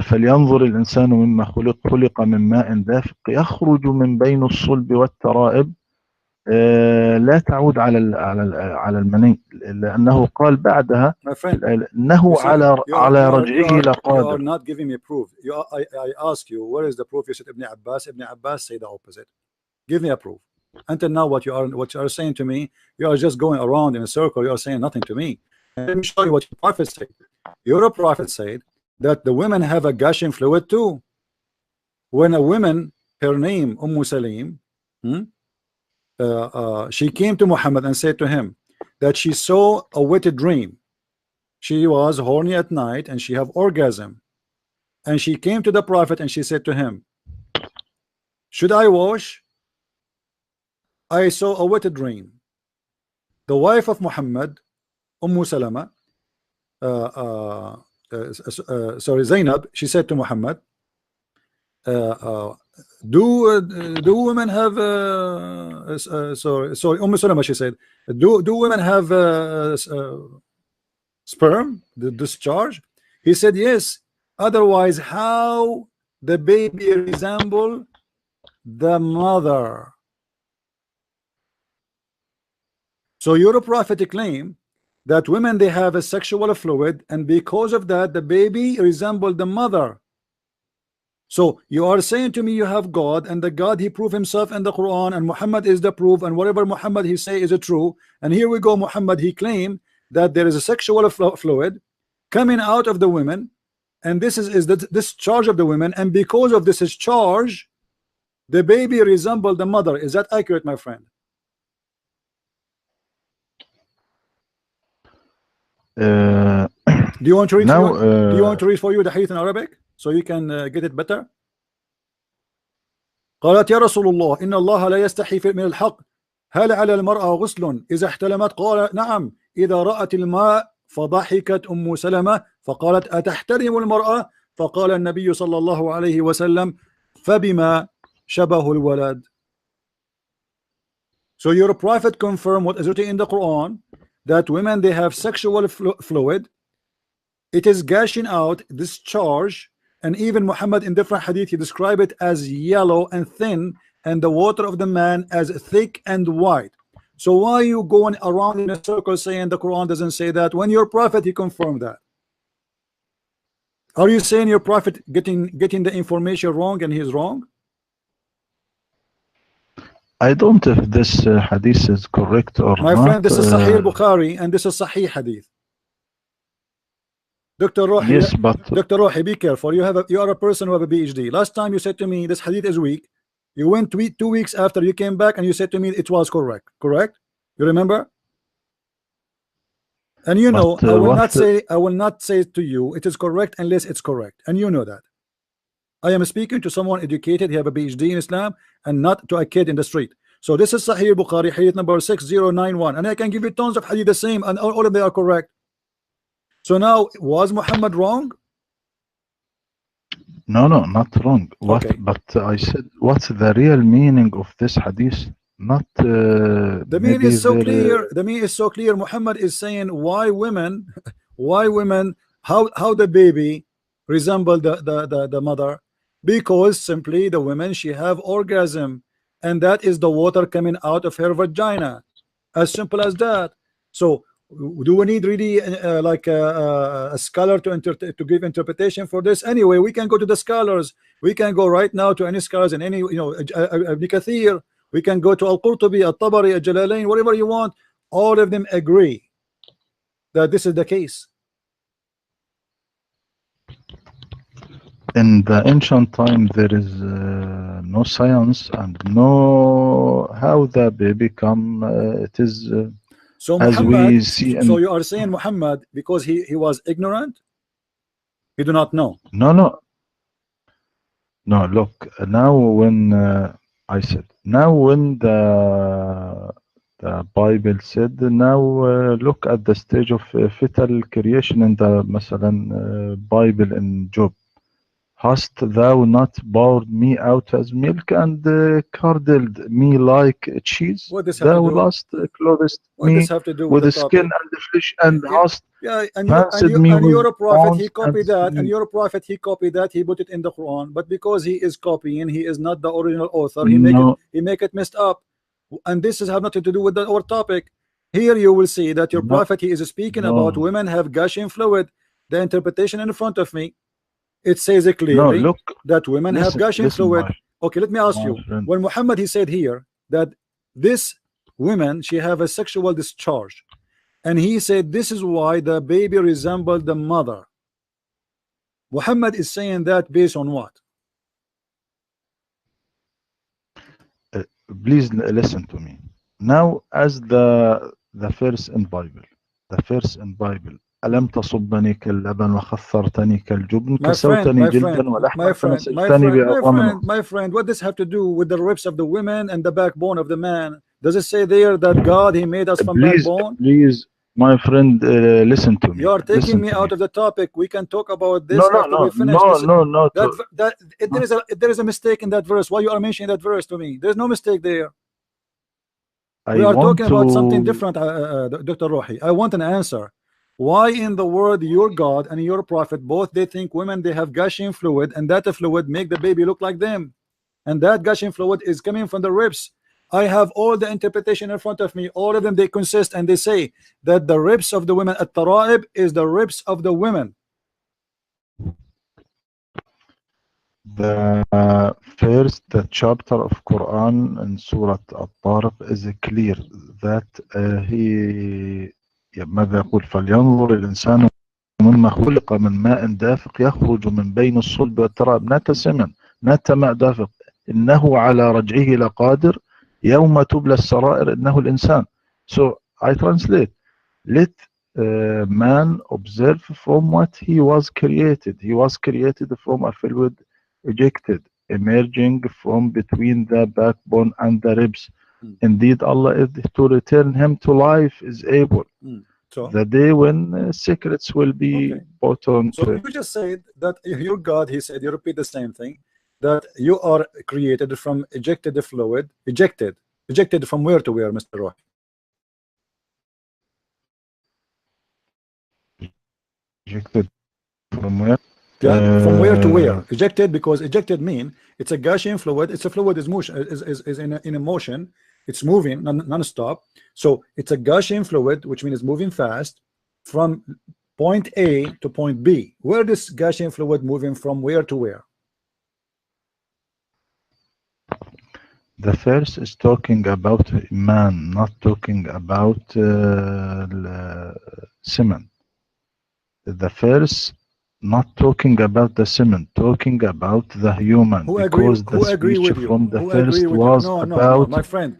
فلينظر الإنسان مما خلق من ماء دافق يخرج من بين الصلب والترائب، لا تعود على المني، لأنه قال بعدها إنه على رجعه لقادر. You are not giving me proof. I ask you, where is the proof? You said Ibn Abbas. Ibn Abbas say the opposite. Give me a proof. Until now, what you are saying to me, you are just going around in a circle. You are saying nothing to me. And let me show you what your prophet said. Your prophet said that the women have a gushing fluid too. When a woman, her name Salim, she came to Muhammad and said to him that she saw a wet dream. She was horny at night and she have orgasm, and she came to the prophet and she said to him, should I wash? I saw a wet dream. The wife of Muhammad, Salama, Zainab, she said to Muhammad, do women have sorry Salama, she said, do women have sperm, the discharge? He said yes, otherwise how the baby resemble the mother? So your prophet claim that women, they have a sexual fluid, and because of that the baby resembled the mother. So you are saying to me you have God, and the God he proved himself in the Quran, and Muhammad is the proof, and whatever Muhammad he say is a true. And here we go, Muhammad he claimed that there is a sexual fluid coming out of the women, and is the discharge of the women, and because of this discharge, the baby resembled the mother. Is that accurate, my friend? Uh, Do you want to read now, for you? Do you want to read for you the hadith in Arabic so you can get it better? قالت يا رسول الله إن الله لا يستحي من الحق هل على المرأة غسل إذا احتلمت؟ قال نعم إذا رأت الماء. فضحكت أم سلمة فقالت أتحترم المرأة؟ فقال النبي صلى الله عليه وسلم فبما شبه الولد. So your prophet confirmed what is written in the Quran, that women they have sexual fluid, it is gushing out, discharge, and even Muhammad in different hadith he described it as yellow and thin, and the water of the man as thick and white. So why are you going around in a circle saying the Quran doesn't say that, when your prophet he confirmed that? Are you saying your prophet getting the information wrong and he's wrong? I don't know if this hadith is correct or my not. friend, this is Sahih Bukhari and this is Sahih hadith. Dr. Rohi, yes, but Dr. Rohi, be careful. You are a person who have a PhD. Last time you said to me this hadith is weak. You went 2 weeks after you came back and you said to me it was correct. Correct? You remember? And you know, I will not say to you it is correct unless it's correct. And you know that. I am speaking to someone educated, he have a PhD in Islam, and not to a kid in the street. So this is Sahih Bukhari, hadith number 6091, and I can give you tons of hadith the same, and all of them are correct. So now, was Muhammad wrong? No, not wrong. What? Okay. But I said, what's the real meaning of this hadith? Not the meaning is so clear. The meaning is so clear. Muhammad is saying why women, how the baby resemble the mother, because simply the women she have orgasm, and that is the water coming out of her vagina, as simple as that. So do we need really like a scholar to give interpretation for this? Anyway, we can go to the scholars. We can go right now to any scholars and any Ibn Kathir. We can go to Al-Qurtubi, Al-Tabari, Al-Jalalain, whatever you want. All of them agree that this is the case. In the ancient time, there is no science and no how the baby come. It is so as Muhammad, we see. So you are saying Muhammad because he was ignorant? He do not know? No. Look, now when I said, now when the Bible said, now look at the stage of fetal creation in the Bible in Job. Hast thou not poured me out as milk and curdled me like cheese? Thou last clothest me with the skin and the flesh, and hast fancied me with your prophet he copied that, and your prophet he copied that, he put it in the Quran, but because he is copying, he is not the original author. He make it messed up, and this has nothing to do with our topic. Here you will see that your prophet he is speaking about women have gushing fluid. The interpretation in front of me, it says it clearly that women have gushing fluid. Okay, let me ask you, when Muhammad he said here that this women she have a sexual discharge, and he said this is why the baby resembled the mother, Muhammad is saying that based on what? Please listen to me now. As the first in Bible, ألم تصبني كاللبن وخثرتني كالجبن كسوتني جلدا ولحما فنسجتني بأطعم. My friend, what does have to do with the ribs of the women and the backbone of the man? Does it say there that God he made us from backbone? Please, my friend, listen to me. You are taking me out of the topic. We can talk about this after we finish. There is a mistake in that verse. Why you are mentioning that verse to me? There's no mistake there. We are talking about something different, Dr. Rohi. I want an answer. Why in the world your God and your prophet both they think women they have gushing fluid, and that fluid make the baby look like them, and that gushing fluid is coming from the ribs? I have all the interpretation in front of me. All of them they consist, and they say that the ribs of the women at Tara'ib is the ribs of the women. The chapter of Quran in Surah At-Tariq is clear that ماذا يقول فلينظر الإنسان مما خلق من ماء دافق يخرج من بين الصلب والترائب not سمن not ماء دافق إنه على رجعه لقادر يوم تبلى السرائر إنه الإنسان. So I translate, let man observe from what he was created. He was created from a fluid ejected, emerging from between the backbone and the ribs. Indeed, Allah is to return him to life is able. So The day when secrets will be okay. brought on to So him. you just said that your God, he said, you repeat the same thing, that you are created from ejected fluid, ejected from where to where, Mr. Roy? Ejected from where? Yeah, from where to where? Ejected, because ejected mean it's a Gaussian fluid. It's a fluid is motion is in a motion. It's moving non-stop. So it's a Gaussian fluid, which means it's moving fast from point A to point B. Where this Gaussian fluid moving from where to where? The first is talking about man, not talking about semen. The first not talking about the semen, talking about the human, because the Who agree speech with you? from the Who agree first with you? was No, about my friend.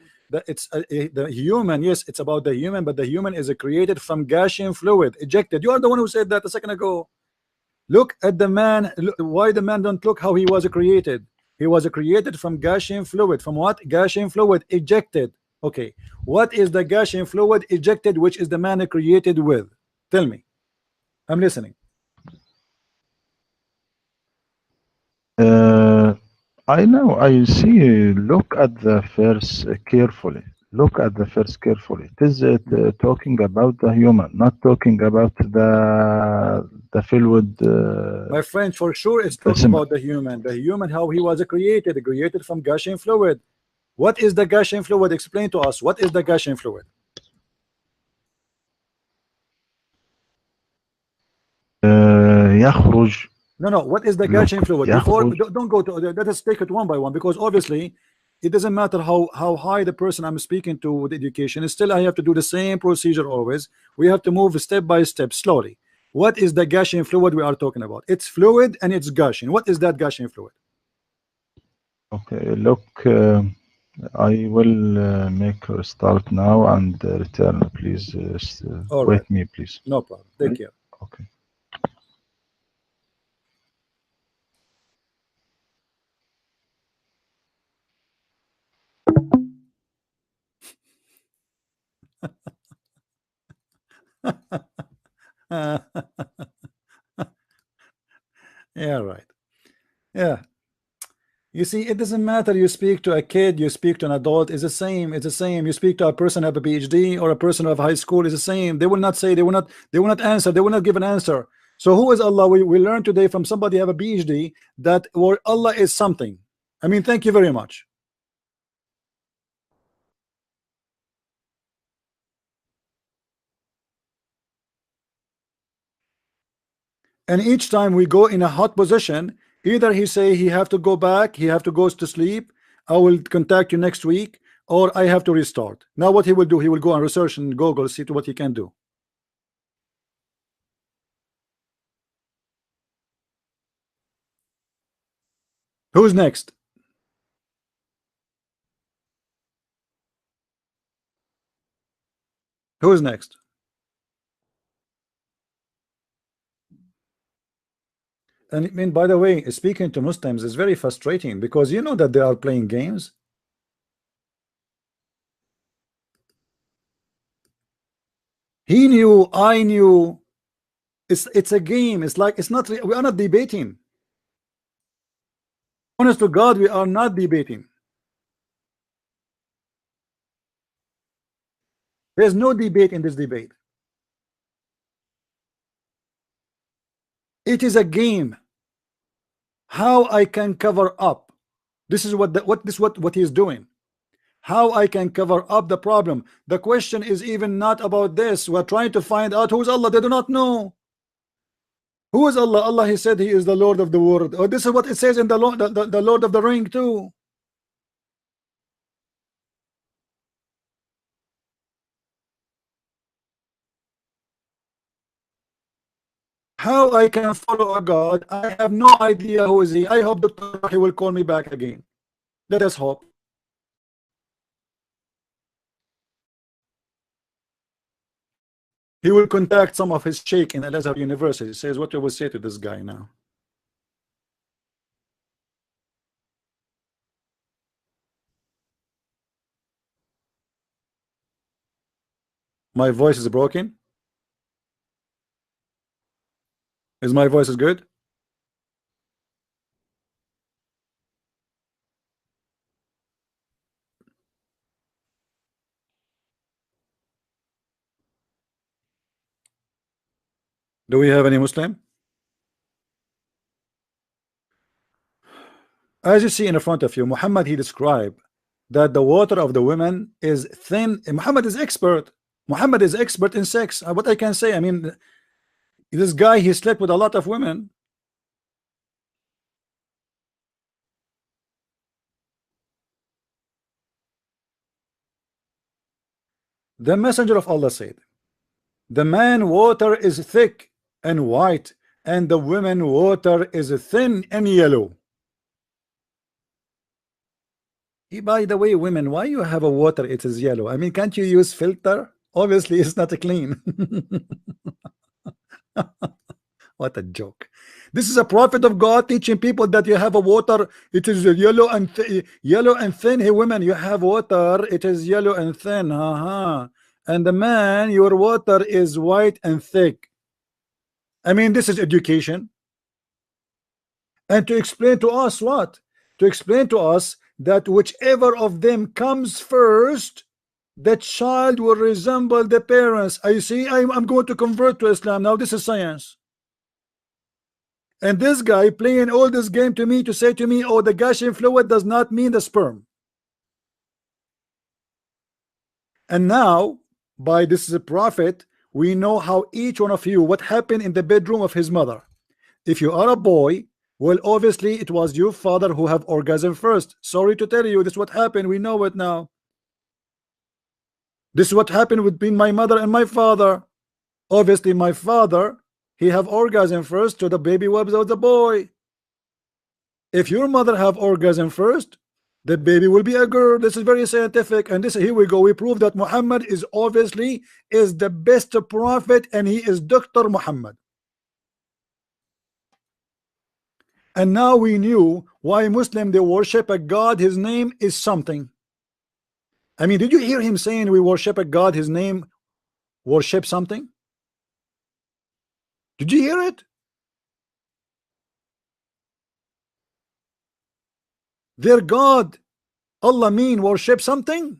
It's the human. Yes, it's about the human, but the human is created from Gaussian fluid, ejected. You are the one who said that a second ago. Look at the man. Why the man don't look how he was created? He was created from Gaussian fluid. From what? Gaussian fluid ejected. Okay. What is the Gaussian fluid ejected, which is the man created with? Tell me. I'm listening. I know, I see. Look at the verse carefully. Look at the verse carefully. It is talking about the human, not talking about the fluid. My friend, for sure, it's talking Semen. about the human. The human, how he was created from Gaussian fluid. What is the Gaussian fluid? Explain to us. What is the Gaussian fluid? يخرج. No. What is the Look, Gaussian fluid? Before, يخرج. don't go to. Let us take it one by one, because obviously, it doesn't matter how high the person I'm speaking to with education. Still, I have to do the same procedure always. We have to move step by step, slowly. What is the Gaussian fluid we are talking about? It's fluid and it's Gaussian. What is that Gaussian fluid? Okay, look, I will make a start now and return. Please All right, wait me, please. no problem. Take care. Okay. Yeah, right. Yeah. You see, it doesn't matter. You speak to a kid, you speak to an adult, it's the same. It's the same. You speak to a person who have a PhD or a person of high school, it's the same. They will not say, they will not answer, they will not give an answer. So who is Allah? We learned today from somebody who have a PhD that or Allah is something. I mean, thank you very much. And each time we go in a hot position, either he say he have to go back, he have to go to sleep, I will contact you next week, or I have to restart. Now what he will do, he will go and research and Google, see to what he can do. Who's next? Who's next? And I mean, by the way, speaking to Muslims is very frustrating, because you know that they are playing games. He knew, I knew. It's a game. It's like, it's not. We are not debating. Honest to God, we are not debating. There's no debate in this debate. It is a game. How I can cover up. This is what he is doing. How I can cover up the problem. The question is even not about this. We're trying to find out who's Allah. They do not know. Who is Allah? Allah, he said he is the Lord of the world. Oh, this is what it says in the Lord, the Lord of the Ring too. How I can follow a God? I have no idea who is he. I hope Dr. He will call me back again. Let us hope. He will contact some of his sheikh in Al-Azhar University. He says, what you will say to this guy now? My voice is broken. Is my voice is good? Do we have any Muslim? As you see in front of you, Muhammad, he described that the water of the women is thin. Muhammad is expert. Muhammad is expert in sex. What I can say, I mean, this guy, he slept with a lot of women. The messenger of Allah said, the man water is thick and white, and the women water is thin and yellow. By the way, women, why you have a water it is yellow? I mean, can't you use filter? Obviously it's not clean. What a joke. This is a prophet of God teaching people that you have a water it is yellow and yellow and thin. Hey women, you have water it is yellow and thin, and the man, your water is white and thick. I mean, this is education. And to explain to us what? To explain to us that whichever of them comes first, the child will resemble the parents. I see, I'm going to convert to Islam now. This is science. And this guy playing all this game to me to say to me, oh, the gushing fluid does not mean the sperm. And now, by this is a prophet, we know how each one of you, what happened in the bedroom of his mother. If you are a boy, well, obviously it was your father who have orgasm first. Sorry to tell you, this is what happened. We know it now. This is what happened between my mother and my father. Obviously, my father, he have orgasm first, so the baby was out the boy. If your mother have orgasm first, the baby will be a girl. This is very scientific, and this here we go. We prove that Muhammad is obviously is the best prophet, and he is Dr. Muhammad. And now we knew why Muslim they worship a God. His name is something. I mean, did you hear him saying we worship a God? His name worship something. Did you hear it? Their God, Allah mean worship something.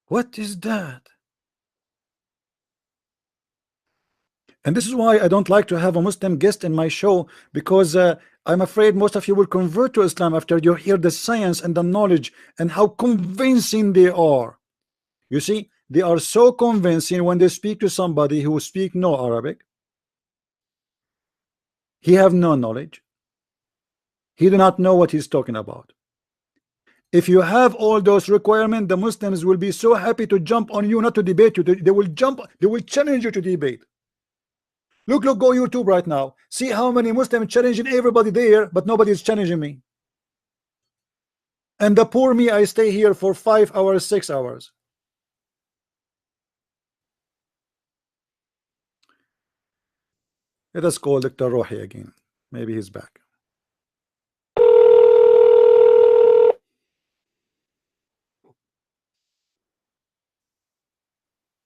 What is that? And this is why I don't like to have a Muslim guest in my show, because I'm afraid most of you will convert to Islam after you hear the science and the knowledge and how convincing they are. You see, they are so convincing when they speak to somebody who speak no Arabic. He have no knowledge. He do not know what he's talking about. If you have all those requirements, the Muslims will be so happy to jump on you, not to debate you. They will jump, they will challenge you to debate. Look, go YouTube right now. See how many Muslims challenging everybody there, but nobody is challenging me. And the poor me, I stay here for 5 hours, 6 hours. Let us call Dr. Rohi again. Maybe he's back.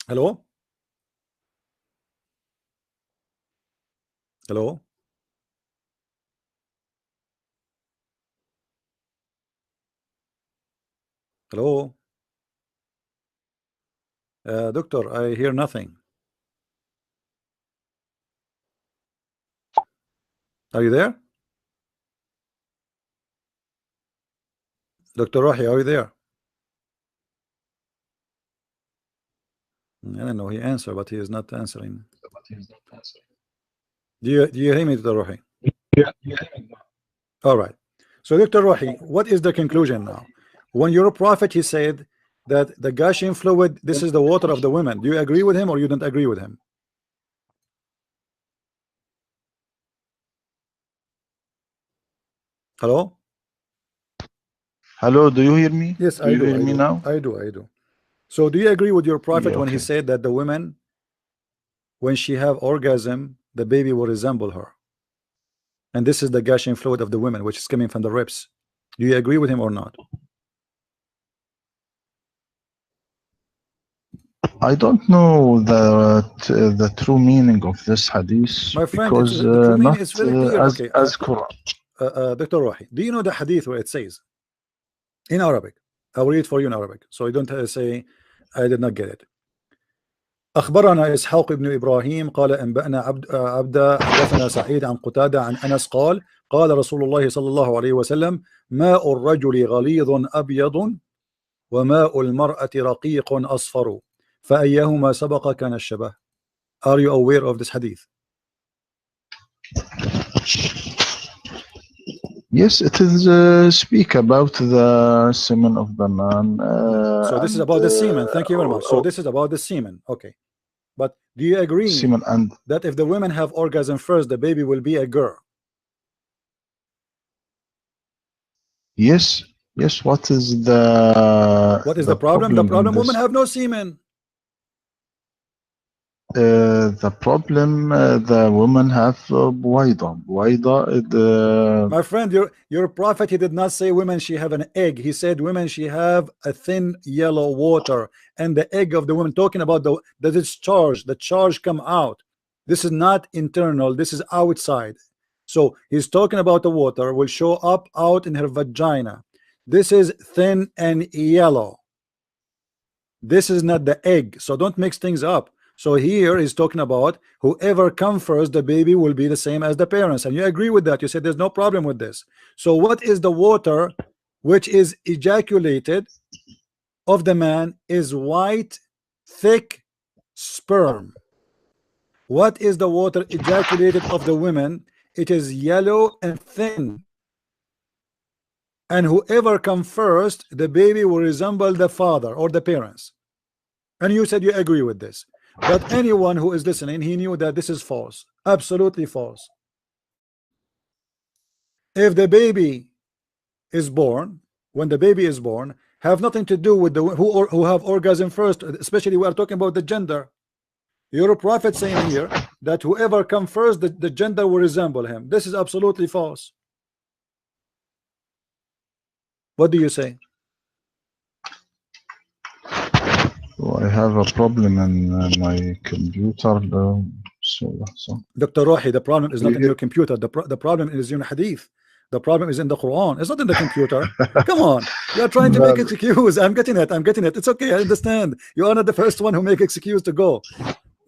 Hello? Hello? Hello? Doctor, I hear nothing. Are you there? Dr. Rohi, are you there? I don't know. He answered, but he is not answering. Do you hear me, Dr. Rohi? Yeah. All right. So, Dr. Rohi, what is the conclusion now? When your prophet, he said that the gushing fluid, this is the water of the women. Do you agree with him or you don't agree with him? Hello? Hello, do you hear me? Yes, Do I you do. hear I me do. now? I do. I do. So, do you agree with your prophet Yeah, when he okay. said that the women, when she have orgasm, the baby will resemble her? And this is the gushing fluid of the women, which is coming from the ribs. Do you agree with him or not? I don't know the true meaning of this hadith My friend, because the true meaning not is very clear. Okay, as Quran. Dr. Rohi, do you know the hadith where it says in Arabic? I'll read for you in Arabic, so you don't say I did not get it. أخبرنا إسحاق بن إبراهيم قال أنبأنا عبد حدثنا سعيد عن قتادة عن أنس قال رسول الله صلى الله عليه وسلم ماء الرجل غليظ أبيض وماء المرأة رقيق أصفر فأيهما سبق كان الشبه. Are you aware of this hadith? Yes, it is speak about the semen of the man So this is and about the semen. Thank you very much. So this is about the semen. Okay. But do you agree semen and that if the women have orgasm first, the baby will be a girl? yes, yes. What is What is the the problem? The problem in problem, women this? have no semen. The problem the women have the My friend, your prophet, he did not say women she have an egg. He said women she have a thin yellow water, and the egg of the woman, talking about the discharge, the charge come out. This is not internal, this is outside. So he's talking about the water will show up out in her vagina. This is thin and yellow. This is not the egg, so don't mix things up. So here he's talking about whoever comes first, the baby will be the same as the parents, and you agree with that. You said there's no problem with this. So what is the water which is ejaculated of the man is white, thick sperm. What is the water ejaculated of the women? It is yellow and thin. And whoever comes first, the baby will resemble the father or the parents. And you said you agree with this. But anyone who is listening, he knew that this is false. Absolutely false. If the baby is born, when the baby is born, have nothing to do with the who have orgasm first, especially we are talking about the gender. Your prophet saying here that whoever come first, the gender will resemble him. This is absolutely false. What do you say? So I have a problem in my computer. So Dr. Rohi, the problem is do not you in hear? your computer. The problem is in hadith. The problem is in the Quran. It's not in the computer. Come on. You are trying to make No, excuse. I'm getting it. I'm getting it. It's okay. I understand. You are not the first one who make excuse to go.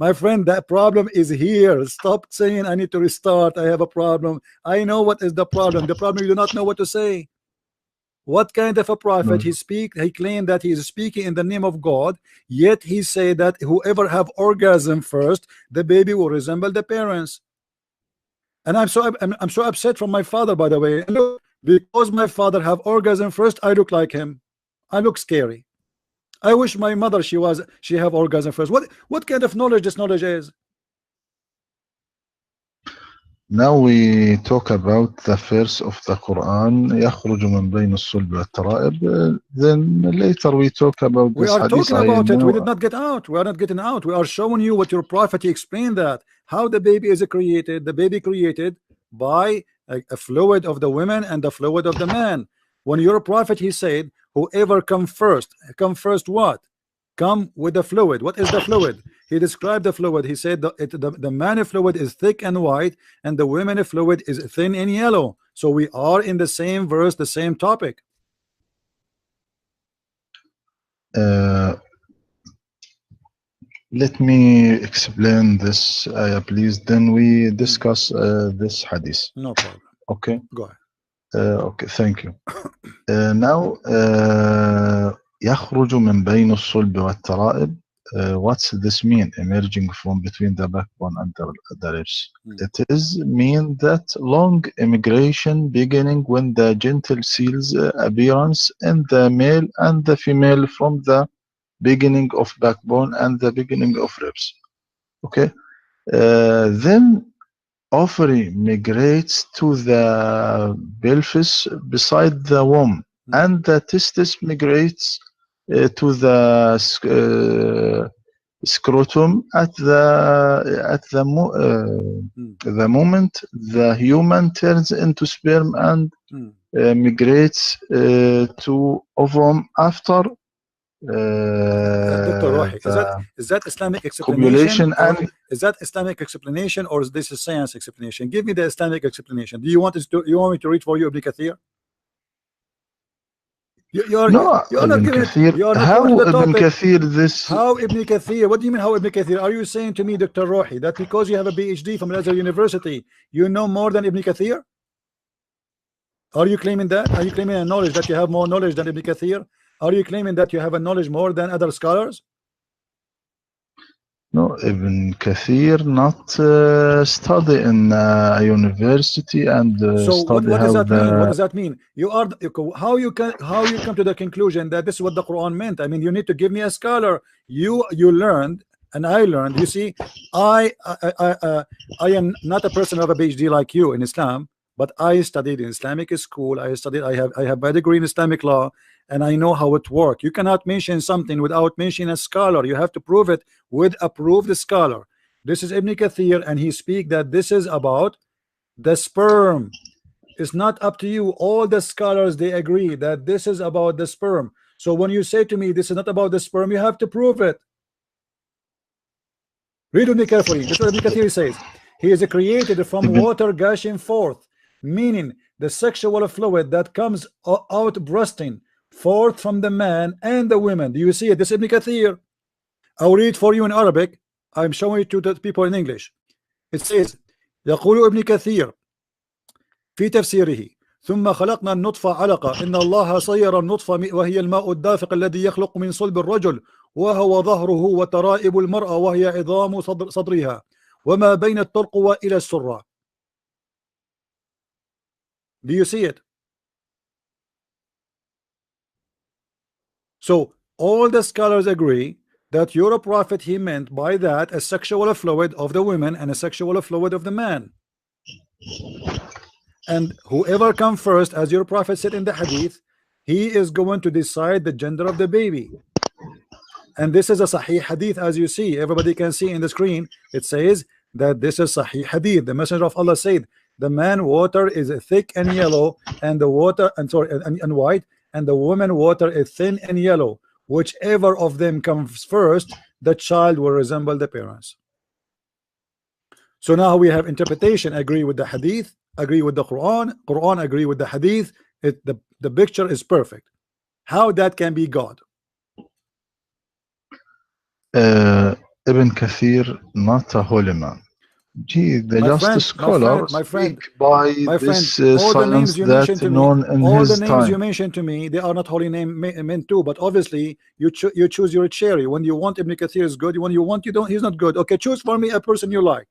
My friend, that problem is here. Stop saying I need to restart. I have a problem. I know what is the problem. The problem you do not know what to say. What kind of a prophet no. he claimed that he is speaking in the name of God, yet he said that whoever have orgasm first, the baby will resemble the parents. And I'm so upset from my father, by the way. Look, because my father have orgasm first, I look like him. I look scary. I wish my mother she have orgasm first. What kind of knowledge this knowledge is? Now we talk about the verse of the Quran يخرج من بين الصلب والترائب. Then later we talk about We this are hadith. talking I about it. We know. did not get out. We are not getting out. We are showing you what your prophet explained, that how the baby is created. The baby created by a fluid of the women and the fluid of the man. When your prophet, he said, whoever come first what? Come with the fluid. What is the fluid? He described the fluid. He said the man fluid is thick and white, and the women fluid is thin and yellow. So we are in the same verse, the same topic. Uh, Let me explain this, please. Then we discuss this hadith. No problem. Okay. Go ahead. Okay, thank you. Now, يخرج من بين الصلب والترائب. What's this mean? Emerging from between the backbone and the ribs. It is mean that long immigration beginning when the gentle seals appearance in the male and the female from the beginning of backbone and the beginning of ribs. Okay. Then ovary migrates to the pelvis beside the womb, and the testis migrates to the scrotum the moment the human turns into sperm and migrates to ovum after Dr. Rohi, the is that Islamic explanation, copulation or and is that Islamic explanation, or is this a science explanation? Give me the Islamic explanation. Do you want me to read for you Ibn Kathir? no, You're not Ibn giving it. Kathir. You are not How going to the Ibn topic. Kathir this? How Ibn Kathir? What do you mean how Ibn Kathir? Are you saying to me, Dr. Rohi, that because you have a PhD from Al-Azhar University, you know more than Ibn Kathir? Are you claiming that? Are you claiming a knowledge that you have more knowledge than Ibn Kathir? Are you claiming that you have a knowledge more than other scholars? No, Ibn Kathir not study in a university and So study what how does that the mean? What does that mean? You are how you come to the conclusion that this is what the Quran meant? I mean, you need to give me a scholar. You learned and I learned. You see, I am not a person of a PhD like you in Islam, but I studied in Islamic school. I have a degree in Islamic law, and I know how it works. You cannot mention something without mentioning a scholar. You have to prove it with a approved scholar. This is Ibn Kathir, and he speak that this is about the sperm. It's not up to you. All the scholars, they agree that this is about the sperm. So when you say to me this is not about the sperm, you have to prove it. Read with me carefully. This is what Ibn Kathir says. He is created from water gushing forth, meaning the sexual fluid that comes out bursting forth from the man and the women. Do you see it? This is Ibn Kathir. I'll read for you in Arabic. I'm showing it to the people in English. It says يقول ابن كثير في تفسيره ثم خلقنا النطفة علقة إن الله صير النطفة وهي الماء الدافق الذي يخلق من صلب الرجل وهو ظهره وترائب المرأة وهي عظام صدرها وما بين الترقوة إلى السرة. Do you see it? So all the scholars agree that your prophet, he meant by that a sexual fluid of the women and a sexual fluid of the man. And whoever comes first, as your prophet said in the hadith, he is going to decide the gender of the baby. And this is a sahih hadith, as you see. Everybody can see in the screen. It says that this is sahih hadith. The messenger of Allah said the man water is thick and yellow, and the water and white, and the woman water is thin and yellow. Whichever of them comes first, the child will resemble the parents. So now we have interpretation agree with the hadith, agree with the Quran, Quran agree with the hadith. The picture is perfect. How that can be God? Ibn Kathir not a holy man. Gee, they just scholar speak by this science that known in his time. You mentioned to me, they are not holy men too. But obviously, you choose your cherry. When you want Ibn Kathir is good. When you want, you don't. He's not good. Okay, choose for me a person you like.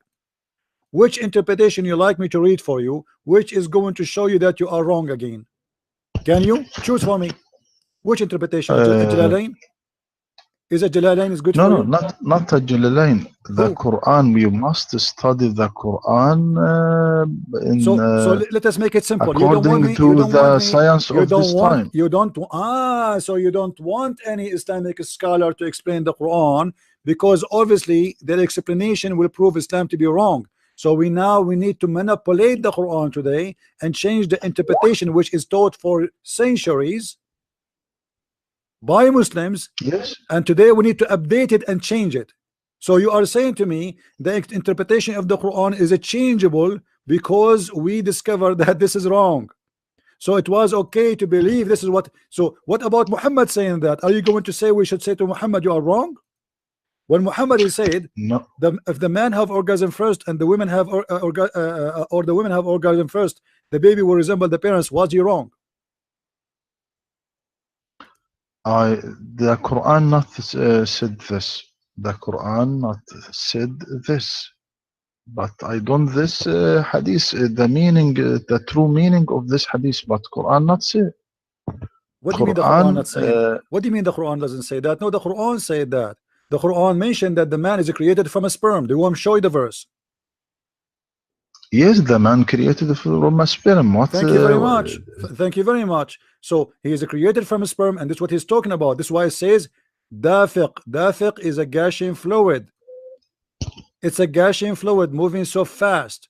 Which interpretation you like me to read for you? Which is going to show you that you are wrong again? Can you choose for me? Which interpretation? Jalalain? Is a Jalalain is good for you? No, not a Jalalain. The Quran, we must study the Quran so let us make it simple. According to the science of this time. So you don't want any Islamic scholar to explain the Quran, because obviously their explanation will prove Islam to be wrong. So we need to manipulate the Quran today and change the interpretation which is taught for centuries by Muslims. Yes. And today we need to update it and change it. So you are saying to me the interpretation of the Quran is changeable because we discovered that this is wrong. So it was okay to believe this is what. So what about Muhammad saying that? Are you going to say we should say to Muhammad you are wrong? When Muhammad is said, no. If the man have orgasm first and the women have or the women have orgasm first, the baby will resemble the parents. Was he wrong? The Quran not said this. The Quran not said this. But I don't this hadith, the meaning, the true meaning of this hadith, but Quran not say. What do you mean the Quran Quran, not saying? What do you mean the Quran doesn't say that? No, the Quran said that. The Quran mentioned that the man is created from a sperm. Do you want to show you the verse? yes, the man created from a sperm. What? Thank you very much. Thank you very much. So he is created from a sperm, and this is what he's talking about. This is why it says dafiq. Dafiq is a gushing fluid. It's a gushing fluid moving so fast.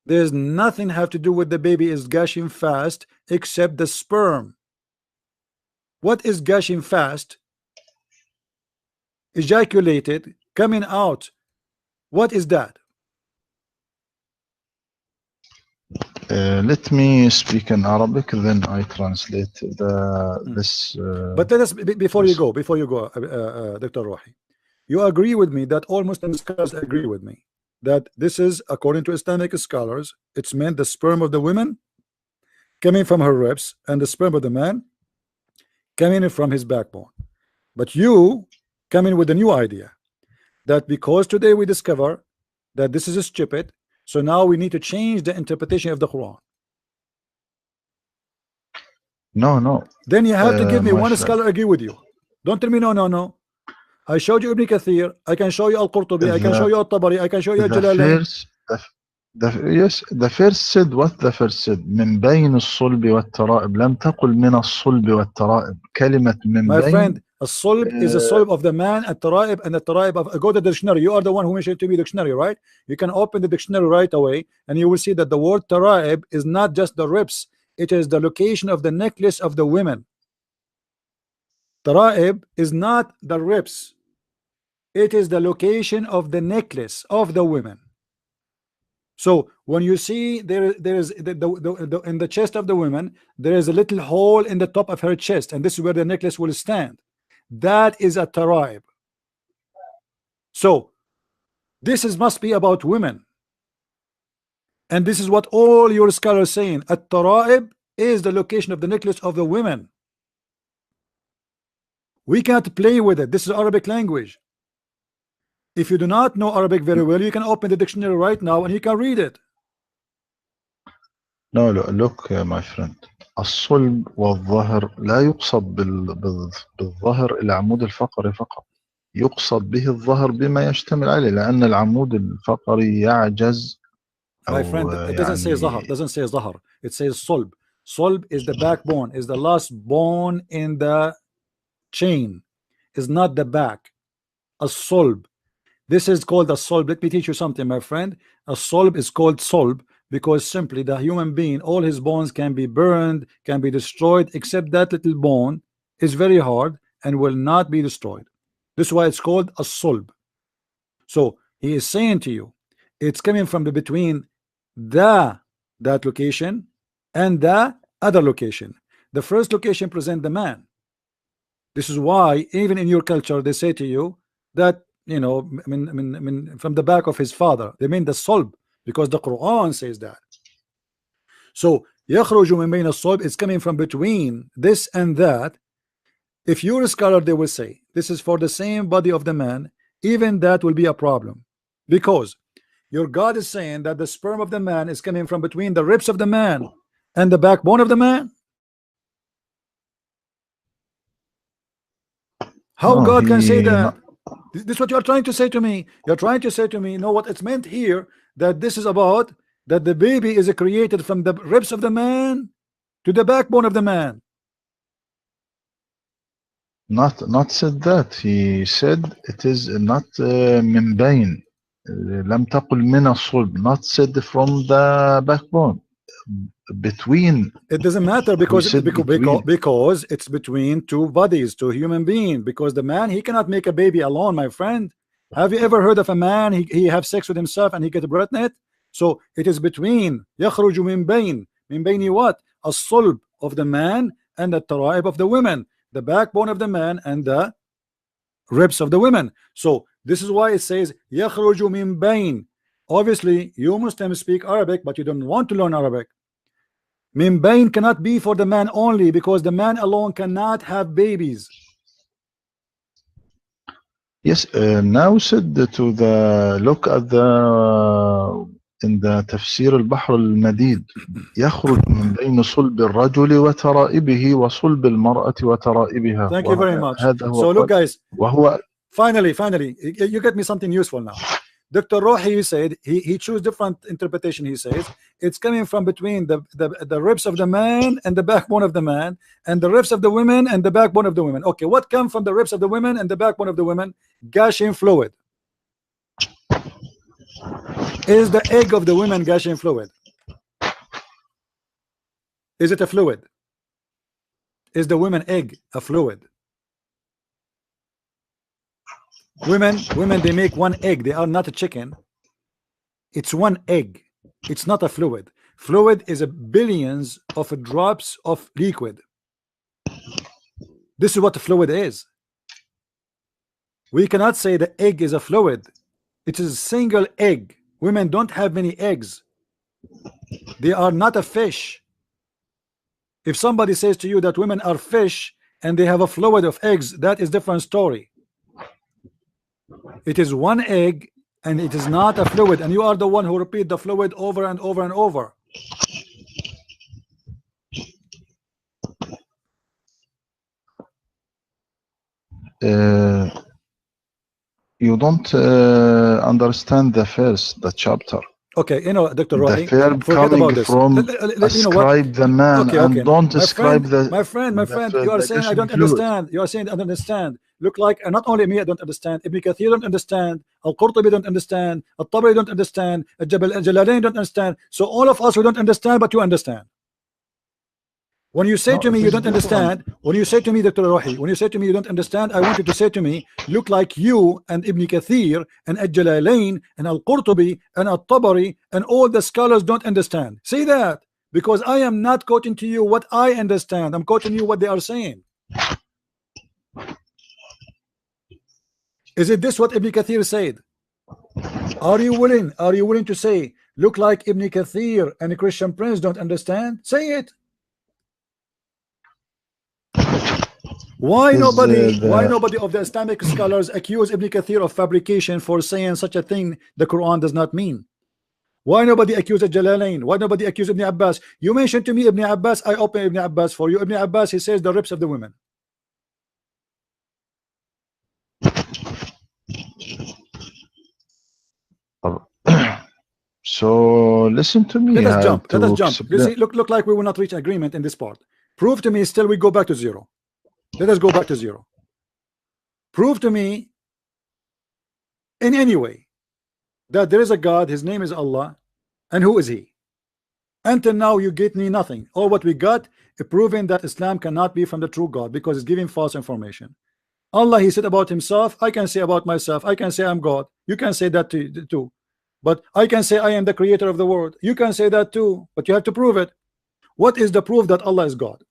There's nothing have to do with the baby is gushing fast except the sperm. What is gushing fast? Ejaculated, coming out. What is that? Let me speak in Arabic, then I translate this. But let us before you go, Dr. Rohi, you agree with me that all Muslim scholars agree with me that this is, according to Islamic scholars, it's meant the sperm of the woman coming from her ribs and the sperm of the man coming from his backbone. But you come in with a new idea that because today we discover that this is stupid, so now we need to change the interpretation of the Quran. No. Then you have to give me one friend. scholar agree with you. Don't tell me no. I showed you Ibn Kathir, I can show you Al-Qurtubi, I can show you Al-Tabari, I can show you Al-Jalalain. Yes, the first said what the first said من بين الصلب والترائب لم تقل من الصلب والترائب كلمة من My بين friend, a solb is a solb of the man, a taraib, and a taraib of go to the dictionary. You are the one who mentioned to me dictionary, right? You can open the dictionary right away and you will see that the word taraib is not just the ribs, it is the location of the necklace of the women. Taraib is not the ribs, it is the location of the necklace of the women. So when you see there is in the chest of the woman, there is a little hole in the top of her chest, and this is where the necklace will stand. That is a taraib. So this must be about women, and this is what all your scholars saying. A taraib is the location of the necklace of the women. We can't play with it. This is Arabic language. If you do not know Arabic very well, you can open the dictionary right now and you can read it. No, look my friend. الصلب والظهر لا يقصد بالظهر العمود الفقري فقط. يقصد به الظهر بما يشتمل عليه لأن العمود الفقري يعجز. My friend, it doesn't say zahar. Doesn't say zahar. It says solb. Solb is the backbone, is the last bone in the chain, is not the back. A solb. This is called a solb. Let me teach you something, my friend. A solb is called solb because simply the human being, all his bones can be burned, can be destroyed, except that little bone is very hard and will not be destroyed. This is why it's called a solb. So he is saying to you, it's coming from the between that location and the other location. The first location present the man. This is why even in your culture they say to you that, you know, from the back of his father. They mean the solb because the Quran says that. So يخرج من بين الصلب is coming from between this and that. If you're a scholar, they will say this is for the same body of the man. Even that will be a problem because your God is saying that the sperm of the man is coming from between the ribs of the man and the backbone of the man. How God can say that? This is what you're trying to say to me. You're trying to say to me, no, what it's meant here, that this is about that the baby is created from the ribs of the man to the backbone of the man. Not said that. He said it is not من بين. لم تقل من الصلب. Not said from the backbone. Between. It doesn't matter because it's between two bodies, two human beings. Because the man, he cannot make a baby alone, my friend. Have you ever heard of a man he have sex with himself and he get pregnant? So it is between يخرج من بين. من بين what? A solb of the man and the taraib of the women, the backbone of the man and the ribs of the women. So this is why it says يخرج من بين. Obviously you Muslims speak Arabic, but you don't want to learn Arabic. Min bain cannot be for the man only, because the man alone cannot have babies. Yes, now said to the look at the in the تفسير البحر المديد يخرج من بين صلب الرجل وترائبه وصلب المرأة وترائبها. Thank you very much. هذا هو So look guys, وهو finally you get me something useful now. Dr. Rohi said he chose different interpretation. He says it's coming from between the ribs of the man and the backbone of the man, and the ribs of the women and the backbone of the women. Okay, what comes from the ribs of the women and the backbone of the women? Gushing fluid. Is the egg of the women gushing fluid? Is it a fluid? Is the women egg a fluid? Women, they make one egg. They are not a chicken. It's one egg. It's not a fluid. Fluid is a billions of drops of liquid. This is what the fluid is. We cannot say the egg is a fluid. It is a single egg. Women don't have many eggs. They are not a fish. If somebody says to you that women are fish and they have a fluid of eggs, that is different story. It is one egg and it is not a fluid, and you are the one who repeat the fluid over and over and over. You don't understand the chapter. Okay, you know, Dr. Rohi, the verb forget coming about this. from Ascribe the man and don't ascribe my friend, you are saying I don't understand. You are saying I don't understand. Look like not only me I don't understand, Ibn Kathir don't understand, Al-Qurtubi don't understand, Al-Tabari don't understand, Al-Jalalain don't understand. So all of us we don't understand, but you understand. When you say to me you don't understand, when you say to me, Dr. Rohi, when you say to me you don't understand, I want you to say to me, look like you and Ibn Kathir and Al-Jalalain and Al-Qurtubi and Al-Tabari and all the scholars don't understand. Say that, because I am not quoting to you what I understand. I'm quoting you what they are saying. Is it this what Ibn Kathir said? Are you willing to say, look like Ibn Kathir and Christian Prince don't understand? Say it. Why nobody of the Islamic scholars accuse Ibn Kathir of fabrication for saying such a thing the Quran does not mean? Why nobody accuse Jalalain? Why nobody accuse Ibn Abbas? You mentioned to me Ibn Abbas, I open Ibn Abbas for you. Ibn Abbas, he says the ribs of the women. So listen to me. Let us jump. Look like we will not reach agreement in this part. Prove to me still we go back to zero. Let us go back to zero. Prove to me in any way that there is a God, his name is Allah, and who is he? Until now you get me nothing. All what we got is proving that Islam cannot be from the true God because it's giving false information. Allah, he said about himself, I can say about myself, I can say I'm God. You can say that too. But I can say I am the creator of the world. You can say that too, but you have to prove it. What is the proof that Allah is God?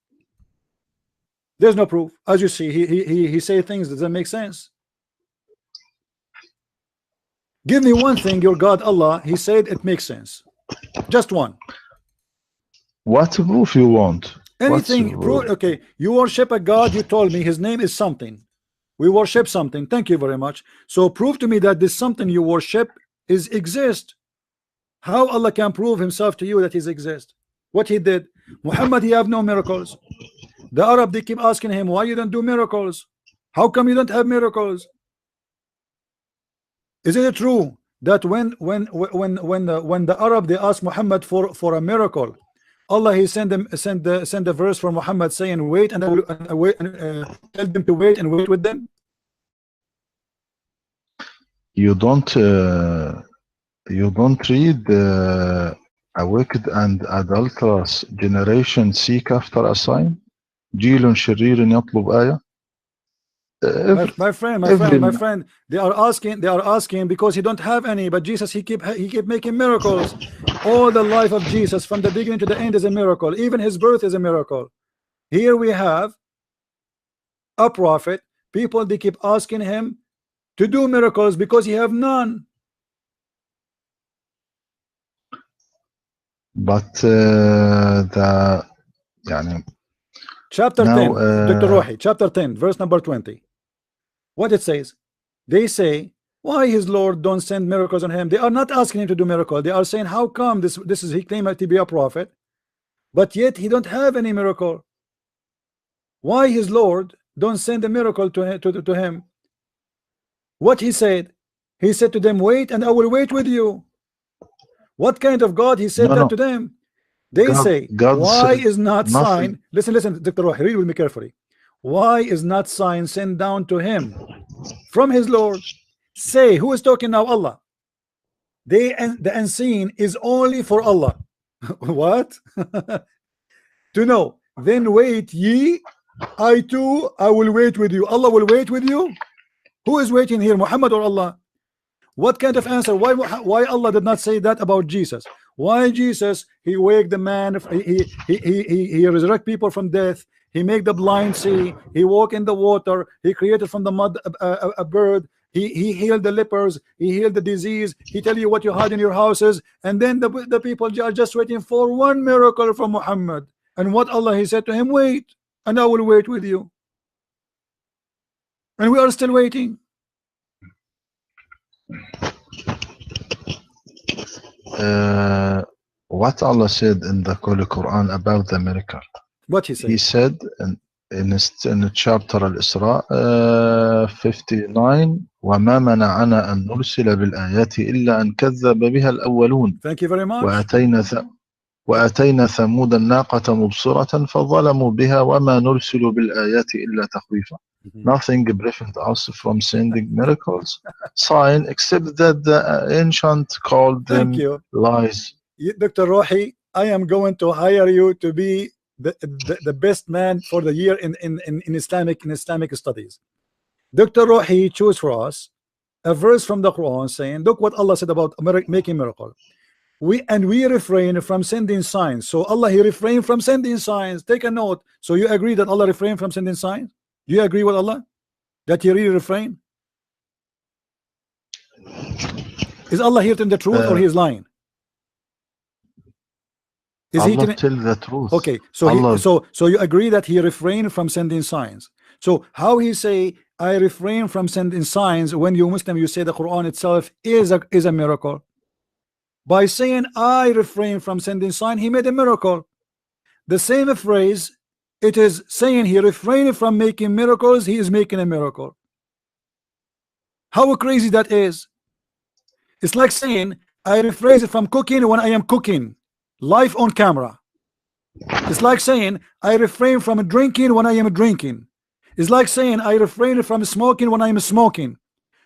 There's no proof. As you see, he say things that doesn't make sense. Give me one thing, your God Allah, he said it makes sense. Just one. What proof you want? Anything. Okay, you worship a God, you told me his name is something. We worship something. Thank you very much. So prove to me that this something you worship is exist. How Allah can prove himself to you that he exists? What he did? Muhammad, he have no miracles. The Arab, they keep asking him, why you don't do miracles? How come you don't have miracles? Isn't it true that when the Arab, they ask Muhammad for a miracle, Allah, he send a verse from Muhammad saying wait, and tell them to wait and wait with them? You don't read a wicked and adulterous generation seek after a sign. جيل شرير يطلب آية. My friend, they are asking because he don't have any, but Jesus, he keep making miracles. All the life of Jesus from the beginning to the end is a miracle. Even his birth is a miracle. Here we have a prophet. People, they keep asking him to do miracles because he have none. but Chapter now 10, Dr. Rohi, chapter 10, verse number 20. What it says? They say, why his Lord don't send miracles on him? They are not asking him to do miracle. They are saying, how come this is he claimed to be a prophet, but yet he don't have any miracle? Why his Lord don't send a miracle to him? What he said? He said to them, wait and I will wait with you. What kind of God he said that to them? They say, why is not sign? Listen, Dr. Rohi, read with me carefully. Why is not sign sent down to him from his Lord? Say, who is talking now? Allah. The unseen is only for Allah. What? To know. Then wait ye, I too, I will wait with you. Allah will wait with you. Who is waiting here, Muhammad or Allah? What kind of answer? Why Allah did not say that about Jesus? Why Jesus, he wake the man, he resurrect people from death, he make the blind see, he walk in the water, he created from the mud a bird, he healed the lepers, he healed the disease, he tell you what you had in your houses, and then the people are just waiting for one miracle from Muhammad. And what Allah, he said to him, wait and I will wait with you. And we are still waiting. What Allah said in the Holy Quran about the miracle? What he said? He said in chapter Al-Isra 59, وَمَا مَنَعَنَا أَن نُرْسِلَ بِالْآيَاتِ إِلَّا أَن كَذَّبَ بِهَا الْأَوَّلُونَ. Thank you very much. وَأَتَيْنَا ثَمُودَ النَّاقَةَ مُبْصِرَةً فَظَلَمُوا بِهَا وَمَا نُرْسِلُ بِالْآيَاتِ إِلَّا تَخْوِيفًا. Nothing prevents us from sending miracles, sign, except that the ancient called them lies. Dr. Rohi, I am going to hire you to be the best man for the year in Islamic studies. Dr. Rohi chose for us a verse from the Quran saying, look what Allah said about making miracle. We refrain from sending signs. So Allah, he refrained from sending signs. Take a note. So you agree that Allah refrained from sending signs? Do you agree with Allah that he really refrained? Is Allah here telling the truth or he is lying? Is Allah he tell the truth? Okay, so so you agree that he refrained from sending signs. So how he say I refrain from sending signs when you Muslim you say the Quran itself is a miracle? By saying I refrain from sending sign, he made a miracle. The same phrase, it is saying he refrained from making miracles, he is making a miracle. How crazy that is. It's like saying I refrain from cooking when I am cooking live on camera. It's like saying I refrain from drinking when I am drinking. It's like saying I refrain from smoking when I am smoking.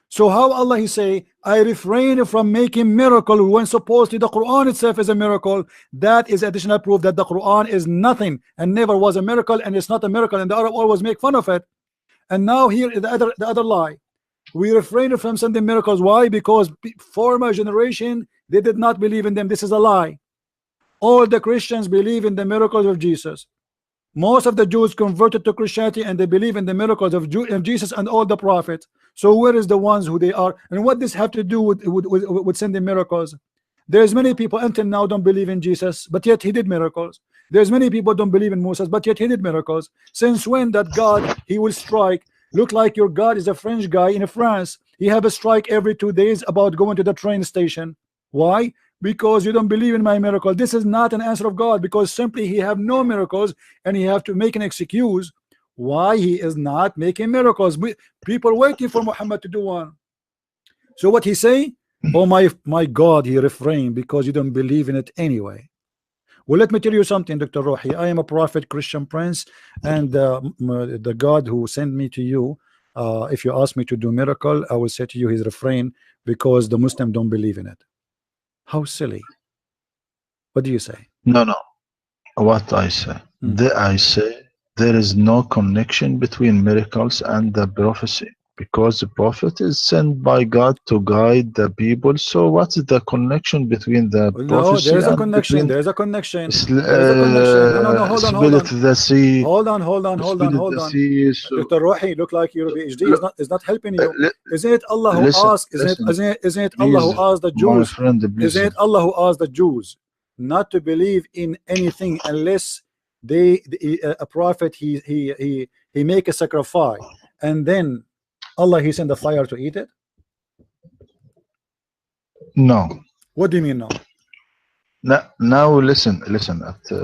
So how Allah he say I refrain from making miracle when supposedly the Quran itself is a miracle? That is additional proof that the Quran is nothing and never was a miracle, and it's not a miracle, and the Arab always make fun of it. And now here is the other lie. We refrain from sending miracles. Why? Because former generation, they did not believe in them. This is a lie. All the Christians believe in the miracles of Jesus. Most of the Jews converted to Christianity and they believe in the miracles of Jesus and all the prophets. So where is the ones who they are, and what this have to do with sending miracles? There's many people until now don't believe in Jesus, but yet he did miracles. There's many people don't believe in Moses, but yet he did miracles. Since when that God he will strike? Look like your God is a French guy in France. He have a strike every 2 days about going to the train station. Why? Because you don't believe in my miracle. This is not an answer of God, because simply he have no miracles and he have to make an excuse why he is not making miracles. People waiting for Muhammad to do one. So what he say? Oh my God, he refrained because you don't believe in it anyway. Well, let me tell you something, Dr. Rohi. I am a prophet, Christian prince, and the God who sent me to you, if you ask me to do miracle, I will say to you he's refrained because the Muslim don't believe in it. How silly. What do you say? No. What I say? I say there is no connection between miracles and the prophecy, because the prophet is sent by God to guide the people. So what's the connection between the prophecy? There's a and connection. There's a connection. No, hold on. The sea. Hold on. Dr. Rohi, look like your PhD is not helping you. Isn't it Allah who asked? Isn't it Allah who asked the Jews? My friend, isn't it Allah who asked the Jews not to believe in anything unless a prophet he make a sacrifice, and then Allah he send the fire to eat it? No. What do you mean no? Now listen.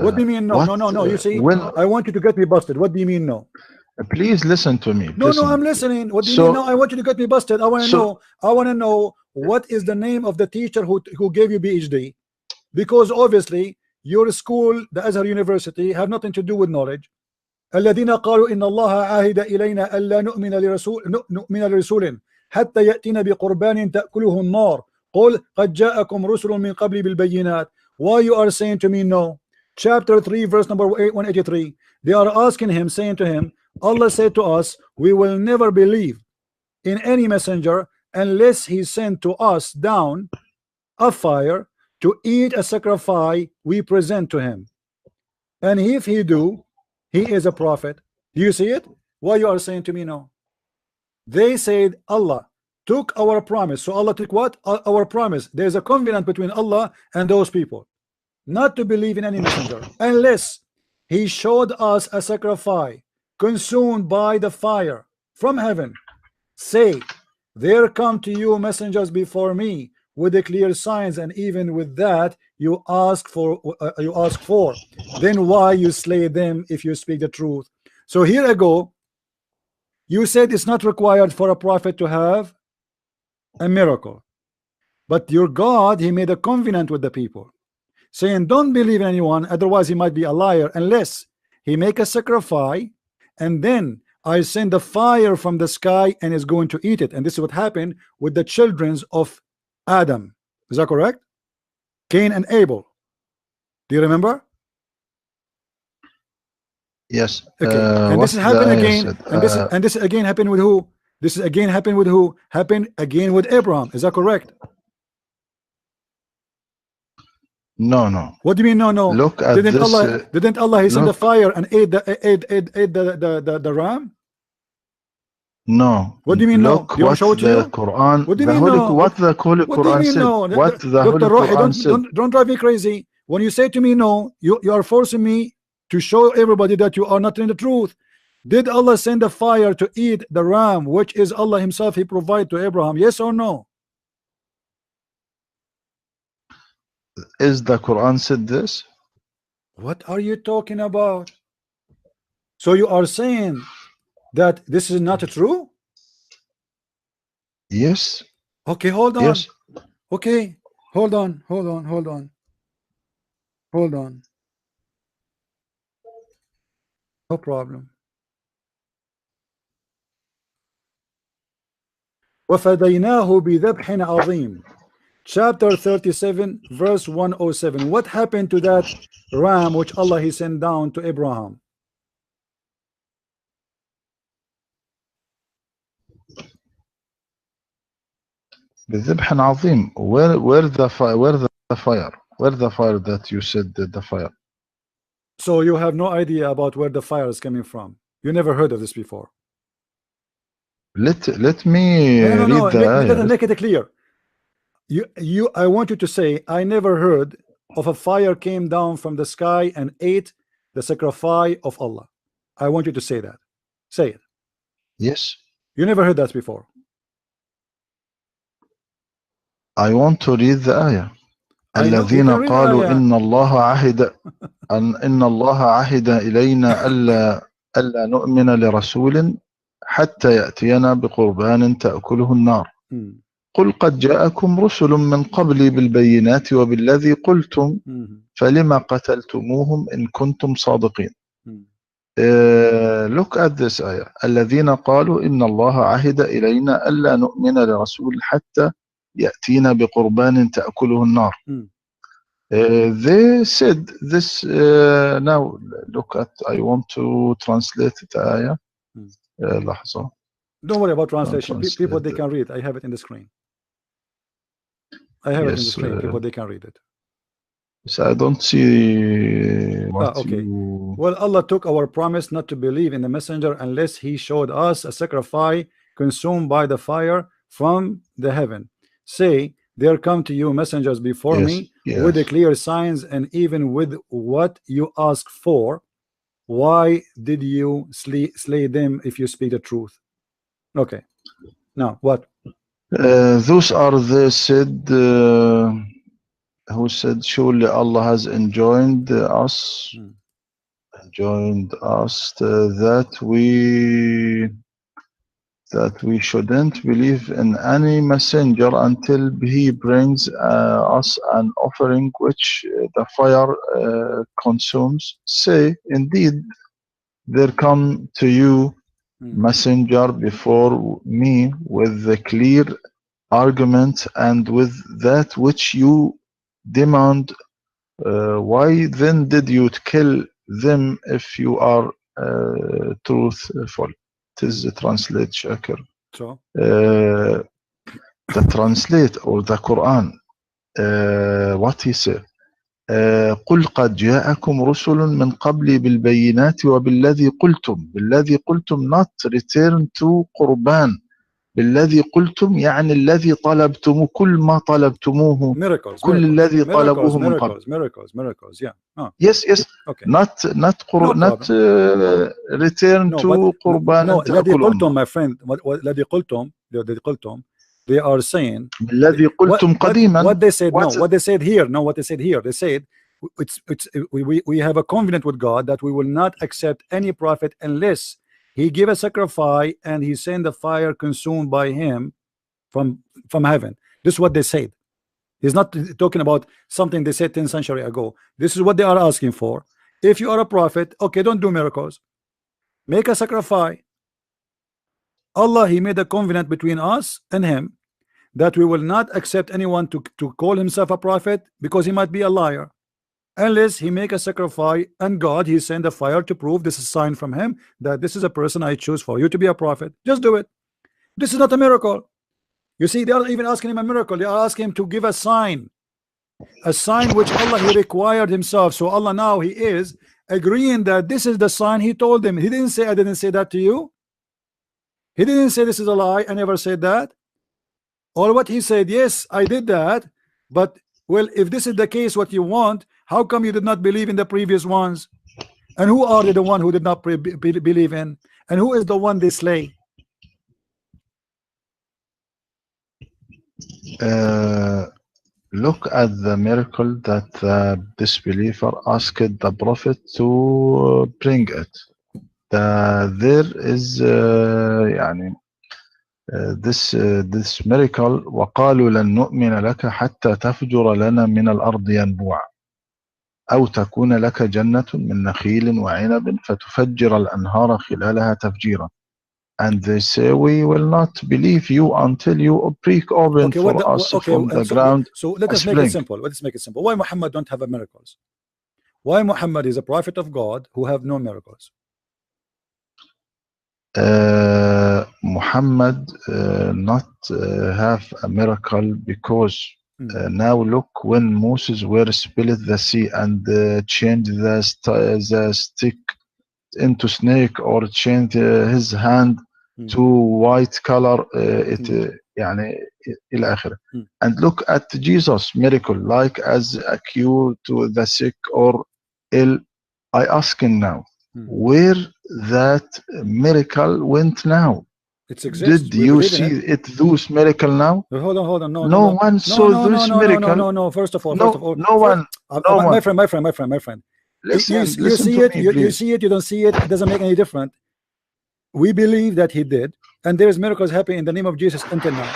What do you mean no? No. You see, I want you to get me busted. What do you mean no? Please listen to me. No, I'm listening. What do you mean no? I want you to get me busted. I want to know. I want to know what is the name of the teacher who gave you PhD, because obviously your school, the Azhar University, have nothing to do with knowledge. الذين قالوا إن الله عاهد إلينا ألا نؤمن لرسول حتى يأتينا بقربان تأكله النار قل قد جاءكم رسل من قبل بالبينات. Why you are saying to me no? Chapter 3 verse number 183. They are asking him, saying to him, Allah said to us, we will never believe in any messenger unless he sent to us down a fire to eat a sacrifice we present to him, and if he do, he is a prophet. Do you see it? Why you are saying to me no? They said Allah took our promise. So Allah took what? Our promise. There's a covenant between Allah and those people not to believe in any messenger unless he showed us a sacrifice consumed by the fire from heaven. Say, there come to you messengers before me with the clear signs, and even with that you ask for. Then why you slay them if you speak the truth? So here I go. You said it's not required for a prophet to have a miracle, but your God, he made a covenant with the people, saying don't believe in anyone, otherwise he might be a liar, unless he make a sacrifice, and then I send the fire from the sky and is going to eat it. And this is what happened with the children of Adam. Is that correct? Cain and Abel. Do you remember? Yes. Okay. And this is happened again. And this again happened with who? This is again happened with who? Happened again with Abraham. Is that correct? No. What do you mean no? Look at didn't this. Allah he sent the fire and ate the ram? No. What do you mean look no? Do you want to show it to you? Quran, what do you mean no? What the Holy Quran said? No? What the Holy Dr. Rohi, Quran said? don't drive me crazy. When you say to me no, you are forcing me to show everybody that you are not telling the truth. Did Allah send the fire to eat the ram, which is Allah himself he provided to Abraham? Yes or no? Is the Quran said this? What are you talking about? So you are saying that this is not true? Yes. Okay, hold on. Yes. Okay, hold on. No problem. وَفَدَيْنَاهُ بِذَبْحٍ عَظِيمٍ. Chapter 37 verse 107. What happened to that ram which Allah he sent down to Abraham? بذبح عظيم. Where the fire that you said the fire? So you have no idea about where the fire is coming from. You never heard of this before. Let me read the ayah. Make it clear. I want you to say, I never heard of a fire came down from the sky and ate the sacrifice of Allah. I want you to say that. Say it. Yes. You never heard that before. I want to read the ayah. الذين قالوا إن الله عهد إلينا ألا نؤمن لرسول حتى يأتينا بقربان تأكله النار. قل قد جاءكم رسل من قبلي بالبينات وبالذي قلتم فلما قتلتموهم إن كنتم صادقين. Look at this ayah. الذين قالوا إن الله عهد إلينا ألا نؤمن لرسول حتى يأتينا بقربان تأكله النار. They said this. Now look at. I want to translate the ayah. لحظة. Don't worry about translation. People they can read. I have it in the screen. I have it in the screen. People they can read it. So I don't see what okay. Well, Allah took our promise not to believe in the messenger unless he showed us a sacrifice consumed by the fire from the heaven. Say, there come to you messengers before me with the Yes. clear signs and even with what you ask for. Why did you slay them if you speak the truth? Okay, now what? Those are the said who said surely Allah has Hmm. enjoined us that we shouldn't believe in any messenger until he brings us an offering which the fire consumes. Say, indeed, there come to you Hmm. messenger before me with the clear argument and with that which you demand. Why then did you kill them if you are truthful? It is Hmm. translate Shakir. So Uh, the translate or the Quran, what he said. قل قد جاءكم رسل من قبلي بالبينات بالذي قلتم not return to قربان بالذي قلتم يعني الذي طلبتموه كل ما طلبتموه miracles, كل miracles, الذي miracles, طلبوه من قبل. miracles, miracles, miracles. Yeah. Oh, Yes, yes. okay. No Not problem. return No, but to no. قربان الذي قلتم, تأكلونه. my friend. What الذي قلتم? الذي قلتم. They are saying بالذي قلتم قديما. what they said. No, What? what they said here. No, what they said here. They said we have a covenant with God that we will not accept any prophet unless he give a sacrifice and he send the fire consumed by him from heaven. This is what they said. He's not talking about something they said 10 centuries ago. This is what they are asking for. If you are a prophet, okay, don't do miracles. Make a sacrifice. Allah, he made a covenant between us and him that we will not accept anyone to call himself a prophet because he might be a liar unless he make a sacrifice, and God he send a fire to prove this is a sign from him that this is a person I choose for you to be a prophet. Just do it. This is not a miracle. You see, they are even asking him a miracle. They are asking him to give a sign which Allah he required himself. So Allah now he is agreeing that this is the sign he told them. He didn't say I didn't say that to you. He didn't say this is a lie. I never said that. Or what he said, yes, I did that. But well, if this is the case, what you want, how come you did not believe in the previous ones? And who are they, the one who did not believe in? And who is the one they slay? Look at the miracle that the disbeliever asked the prophet to bring it. There is يعني this miracle وقالوا لن نؤمن لك حتى تفجر لنا من الأرض ينبوعا أو تكون لك جنة من نخيل وعنب فتفجر الأنهار خلالها تفجيرا. And they say we will not believe you until you break open Okay, for us okay, from the so ground let a us make it spring. simple. Let's make it simple. Why Muhammad don't have a miracles? Why Muhammad is a prophet of God who have no miracles? Muhammad not have a miracle because now look when Moses were split the sea and changed the stick into snake or change his hand to white color يعني إلى آخره. And look at Jesus miracle like as a cure to the sick or ill. I asking now where that miracle went now. It exists. Did We you believe in see it. it those miracle now? Hold on. No, No one saw this miracle. no. First of all, No one. my friend. You Listen see to it. me, You please. see it. You don't see it. It doesn't make any difference. We believe that he did, and there is miracles happening in the name of Jesus until now.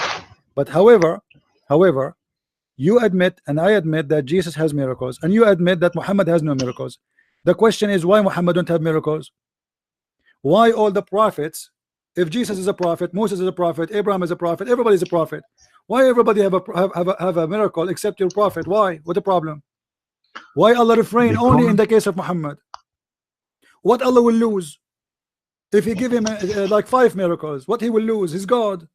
But however, you admit and I admit that Jesus has miracles, and you admit that Muhammad has no miracles. The question is why Muhammad don't have miracles? Why all the prophets? If Jesus is a prophet, Moses is a prophet, Abraham is a prophet, everybody is a prophet. Why everybody have a miracle except your prophet? Why? What the problem? Why Allah refrain only in Because the case of Muhammad? What Allah will lose if he give him like 5 miracles? What he will lose? His God.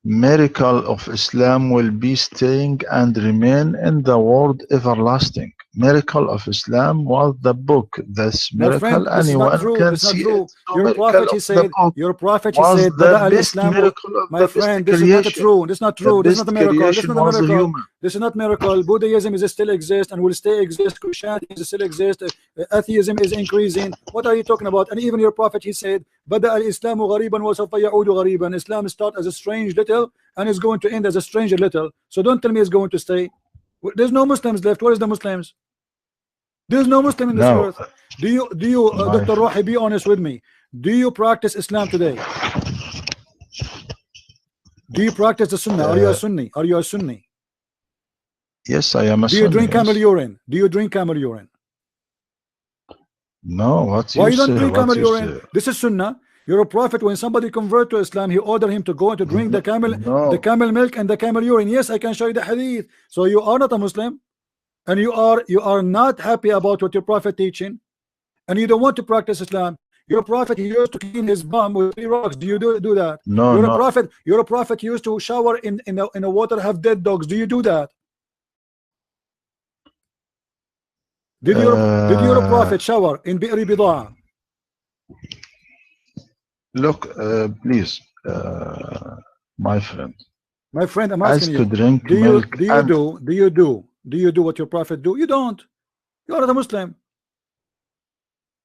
miracle of Islam will be staying and remain in the world everlasting. miracle of Islam was the book. This My friend, miracle, this is not anyone true. can This is not see it. true. So Your miracle prophet, he of the said, book your prophet, he was said, the Bada al best Islam. miracle of My the best friend, this is not creation. true. This is not The true. This is not a best miracle. This is creation not a was a miracle. human. This is not miracle. Buddhism is still exist and will stay exist. Christianity is still exist. Atheism is increasing. What are you talking about? And even your prophet, he said, Bada al Islamu ghariban wa sawfa ya'udu ghariban. Islam start as a strange little and is going to end as a stranger little. So don't tell me it's going to stay. There's no Muslims left. Where is the Muslims? There's no Muslim in this No, earth. Do you my Dr. friend. Rohi, be honest with me? Do you practice Islam today? Do you practice the Sunnah? Are you a Uh, Sunni? Are you a Sunni? yes, I am a Do you Sunni. drink camel Yes. urine? Do you drink camel urine? No, what Why you you don't say? drink What camel you urine? say? This is Sunnah. You're a prophet. When somebody convert to Islam, he ordered him to go and to drink the No, camel milk and the camel urine. Yes, I can show you the hadith. So you are not a Muslim, and you are not happy about what your prophet teaching, and you don't want to practice Islam. Your prophet, he used to clean his bum with 3 rocks. Do you do that? no, You're a no. prophet. You're a prophet. He used to shower in a water have dead dogs. Do you do that? Did your Uh, prophet shower in bi'ri bidaa? look, please, my friend, My friend, I'm as asking to you. drink Do you milk do you and do do you do do you do what your prophet do? You don't. You are not a Muslim.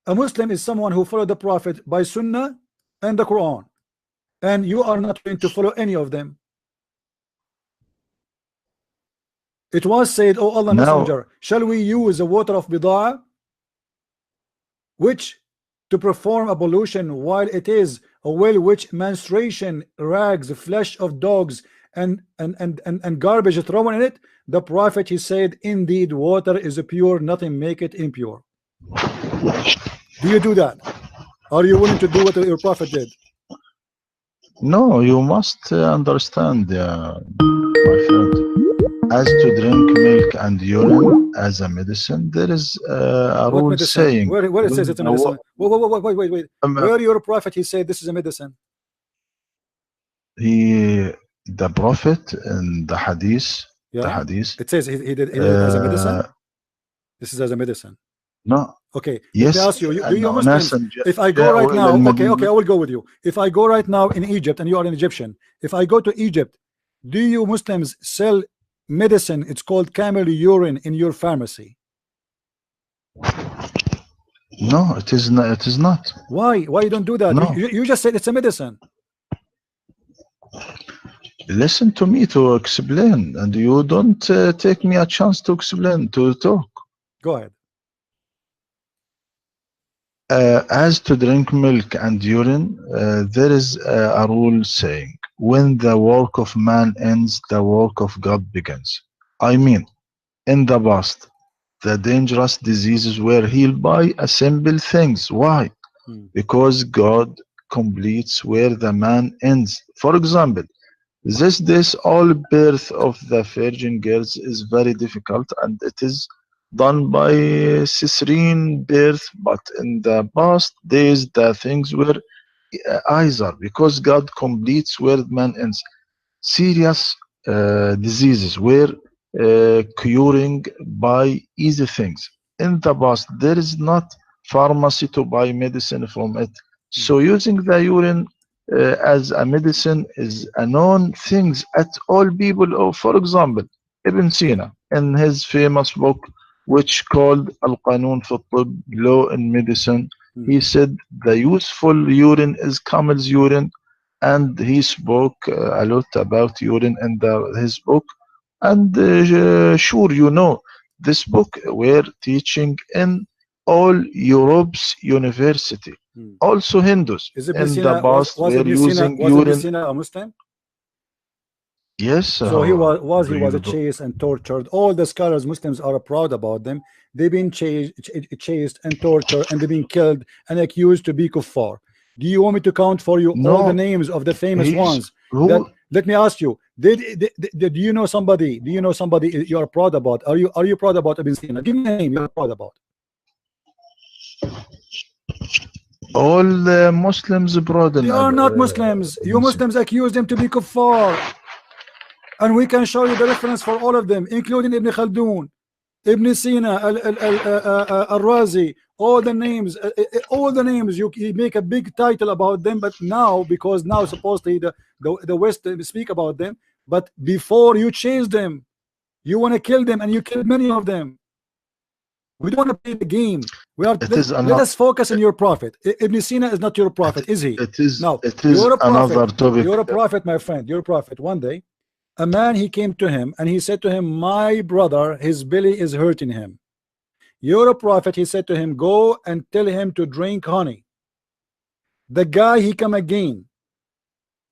A Muslim is someone who followed the prophet by Sunnah and the Quran, and you are not going to follow any of them. It was said, "Oh Allah now, Messenger, shall we use the water of bidah, which to perform ablution, while it is a well which menstruation, rags, flesh of dogs, and garbage thrown in it?" The prophet, he said, indeed water is pure, nothing make it impure. Do you do that? Are you willing to do what your prophet did? no, you must understand, my friend. As to drink milk and urine as a medicine, there is a What rule medicine? saying Where it says when it's a medicine? Wait. um, Where your prophet, he said this is a medicine? he, the prophet in the Yeah, hadith, it says he did it as a uh, medicine. This is as a medicine. no, Okay, let me yes, ask you, do you أنه Muslims, ناسا if I go right جاءوا إلى now, okay, المدينة. I will go with you. If I go right now in Egypt and you are an Egyptian, if I go to Egypt, do you Muslims sell medicine? It's called camel urine in your pharmacy. No, it is not. It is not. Why? Why you don't do that? No, You just said it's a medicine. listen to me to explain, and you don't take me a chance to explain to talk. Go ahead. As to drink milk and urine, there is a rule saying, when the work of man ends, the work of God begins. I mean, in the past, the dangerous diseases were healed by a simple things. Why? Because God completes where the man ends. For example, these days, all birth of the virgin girls is very difficult, and it is done by cesarean birth. But in the past days, the things were either because God completes where man ends. Serious diseases were curing by easy things. In the past, there is not pharmacy to buy medicine from it. So using the urine as a medicine is a known things at all people. Or for example, Ibn Sina in his famous book, which called Al-Qanun fi Tibb, Law in Medicine, he said the useful urine is camel's urine, and he spoke a lot about urine in his book. And sure, you know, this book were teaching in all Europe's university. Also Hindus Is Ibn in the Sina past was were Ibn Sina using was Ibn urine. Sina a Muslim? Yes, So he was do he was you do? chased and tortured. All the scholars, Muslims, are proud about them. They've been chased and tortured, and they've been killed and accused to be kuffar. Do you want me to count for you all the No, names of the famous he's ones? That, who? let me ask you, did you know somebody? Do you know somebody you are proud about? Are you proud about Ibn Sina? Give me a name you are proud about. All Muslims broaden They are not Muslims. You Ibn Sina. Muslims accuse them to be kuffar, and we can show you the reference for all of them, including Ibn Khaldun. Ibn Sina, Al-Razi, all the names, you make a big title about them, but now, because now supposedly the West speak about them, but before you chase them, you want to kill them, and you killed many of them. We don't want to play the game. It is Let us focus on your prophet. Ibn Sina is not your prophet, is he? Now, it is you're a prophet. another topic. You're a prophet, my friend. You're a prophet. One day, a man, he came to him and he said to him, my brother, his belly is hurting him. You're a prophet. He said to him, go and tell him to drink honey. The guy, he come again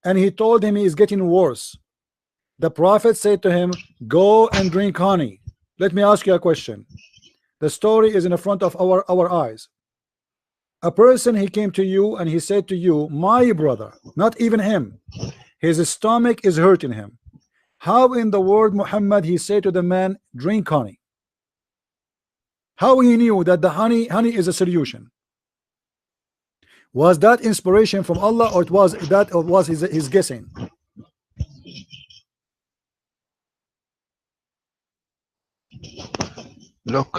and he told him he is getting worse. The prophet said to him, go and drink honey. Let me ask you a question. The story is in the front of our eyes. A person, he came to you and he said to you, my brother, not even him, his stomach is hurting him. How in the world, Muhammad, he said to the man, drink honey? How he knew that the honey is a solution? Was that inspiration from Allah, or was his guessing? Look,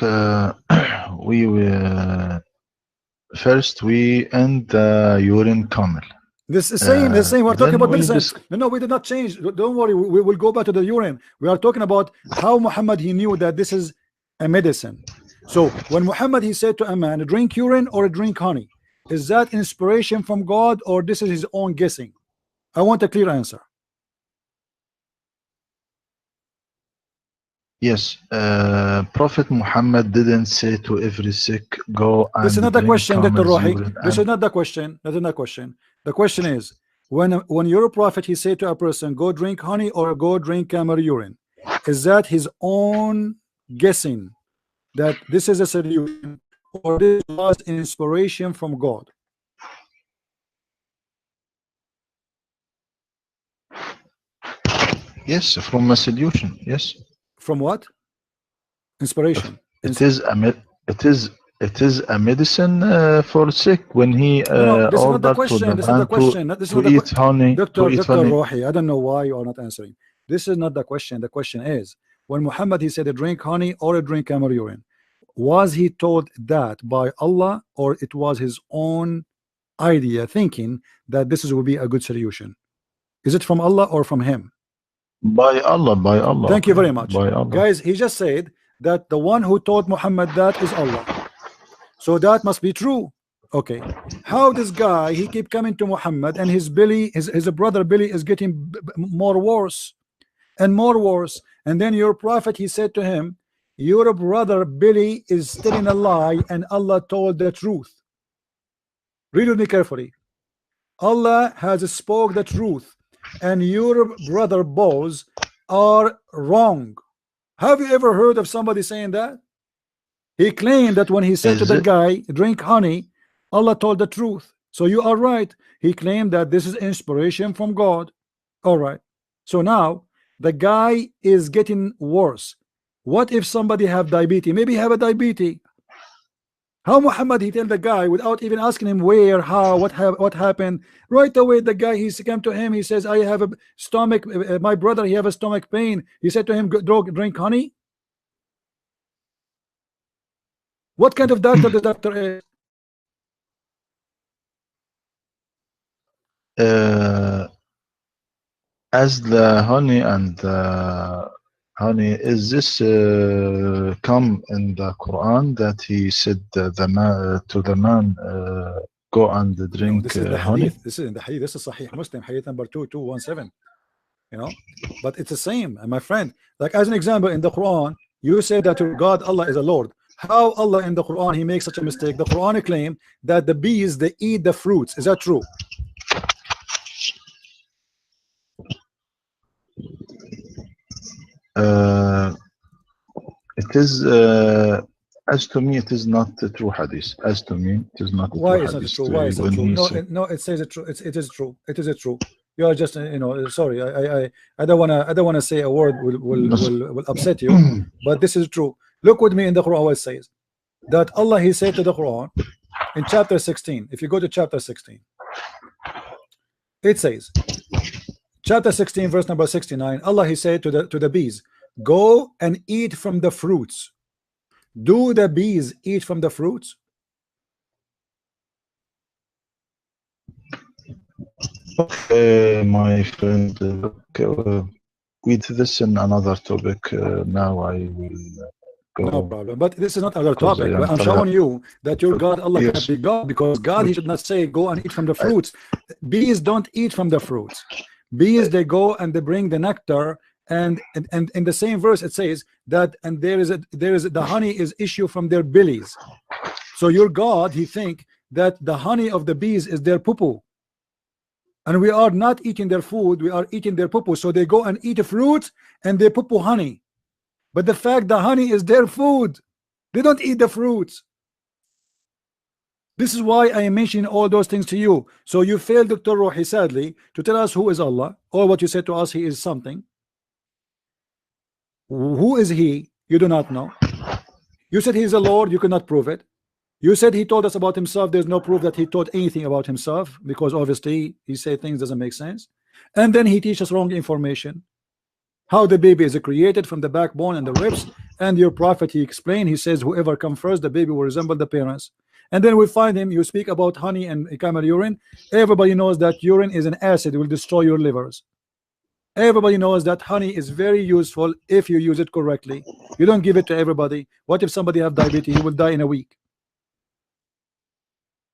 first we end the urine camel. This is the same. We're talking about medicine. No, we did not change. Don't worry. We will go back to the urine. We are talking about how Muhammad, he knew that this is a medicine. So when Muhammad, he said to a man, drink urine or drink honey, is that inspiration from God, or this is his own guessing? I want a clear answer. Yes, Prophet Muhammad didn't say to every sick, go and this is not the question, Dr. Rohi. This is and not the question. That's not the question. The question is, when you're a prophet, he said to a person, go drink honey or go drink camel urine, is that his own guessing that this is a solution, or this was inspiration from God? yes, from a solution. Yes. From what? Inspiration. It is a medicine for sick. When he No, this is not the ordered to question. the This is not the man question. This is not to the eat honey, Dr. to eat Dr. honey. Rohi, I don't know why you are not answering. This is not the question. The question is, when Muhammad, he said, drink honey or drink camel urine, was he told that by Allah, or it was his own idea, thinking that this will be a good solution? Is it from Allah or from him? By Allah, by Allah. Thank you very much. By Allah. Guys, he just said that the one who told Muhammad that is Allah. So that must be true. Okay. How this guy, he keep coming to Muhammad, and his belly, his brother belly is getting more worse and more worse. And then your prophet, he said to him, your brother Billy is telling a lie, and Allah told the truth. Read with me carefully. Allah has spoke the truth, and your brother Boaz are wrong. Have you ever heard of somebody saying that? He claimed that when he said to the guy, drink honey, Allah told the truth. So you are right. He claimed that this is inspiration from God. All right. So now the guy is getting worse. What if somebody have diabetes? Maybe have a diabetes. How Muhammad, he tell the guy without even asking him where, how, what happened? Right away, the guy, he came to him. He says, I have a stomach. My brother, he have a stomach pain. He said to him, drink honey. What kind of doctor the doctor is? As the honey and honey, is this come in the Quran that he said the man to the man go and drink this is the honey? hadith. This is in the hadith. This is Sahih Muslim, hadith number 2217. You know, but it's the same, my friend. Like as an example, in the Quran, you say that your God Allah is a Lord. How Allah in the Quran, he makes such a mistake? The Quran claim that the bees, they eat the fruits. Is that true? It is as to me, it is not a true hadith. As to me, it is not a Why true is hadith. it true? Why is it true? No, it says it true. It is true. It is true. You are just, you know, sorry. I don't wanna say a word will upset you, but this is true. Look with me in the Quran what it says. That Allah, he said to the Quran in chapter 16. If you go to chapter 16, it says, chapter 16 verse number 69, Allah, he said to the bees, go and eat from the fruits. Do the bees eat from the fruits? Okay, my friend, look, we did this in another topic. Now I will No go problem. But this is not another because I topic. am But I'm tired. showing you that your God, Allah, cannot Yes, be God, because God, He should not say go and eat from the fruits. Bees don't eat from the fruits. Bees, they go and they bring the nectar, and in the same verse it says that, and there is the honey is issue from their bellies. So your God, He think that the honey of the bees is their poo-poo, and we are not eating their food, we are eating their poo-poo. So they go and eat fruit and they poo-poo honey. But the fact the honey is their food, they don't eat the fruits. This is why I am mentioning all those things to you. So you failed, Dr. Rohi, sadly, to tell us who is Allah, or what you said to us, He is something. Who is He? You do not know. You said He is a Lord, you cannot prove it. You said He told us about Himself. There's no proof that He taught anything about Himself, because obviously He said things doesn't make sense. And then He teaches wrong information. How the baby is created from the backbone and the ribs, and your prophet, he explained, he says whoever come first, the baby will resemble the parents. And then we find him, you speak about honey and camel urine. Everybody knows that urine is an acid, it will destroy your livers. Everybody knows that honey is very useful if you use it correctly. You don't give it to everybody. What if somebody have diabetes? He will die in a week.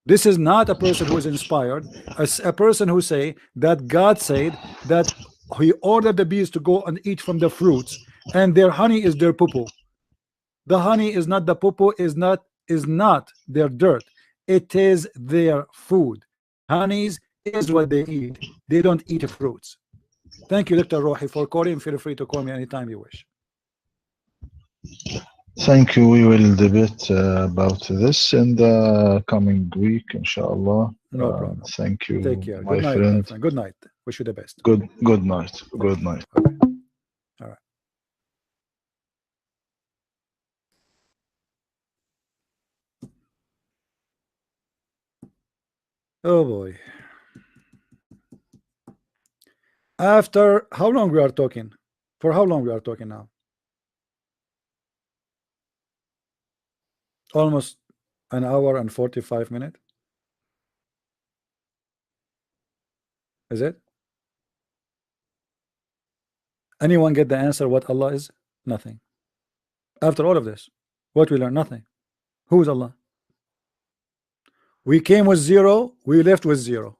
This is not a person who is inspired, a person who say that God said that He ordered the bees to go and eat from the fruits, and their honey is their poo-poo. The honey is not the poo-poo, is not their dirt. It is their food. Honeys is what they eat. They don't eat fruits. Thank you, Dr. Rohi, for calling. Feel free to call me anytime you wish. thank you. We will debate about this in the coming week, inshallah. No problem. Thank you, Take care. my Good night, friend. friend. Good night. Wish you the best. Good night. Thank Good you. night. Okay. All right. Oh boy. After how long we are talking? For how long we are talking now? Almost an hour and 45 minutes. Is it? Anyone get the answer what Allah is? Nothing. After all of this, what we learn? Nothing. Who is Allah? We came with zero, we left with zero.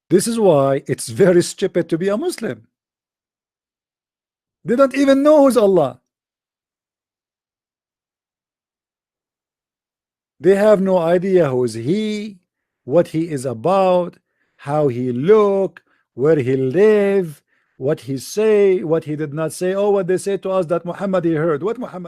This is why it's very stupid to be a Muslim. They don't even know who's Allah. They have no idea who is He, what He is about, how He look, where He live, what He say, what He did not say. Oh, what they say to us that Muhammad He heard. What Muhammad?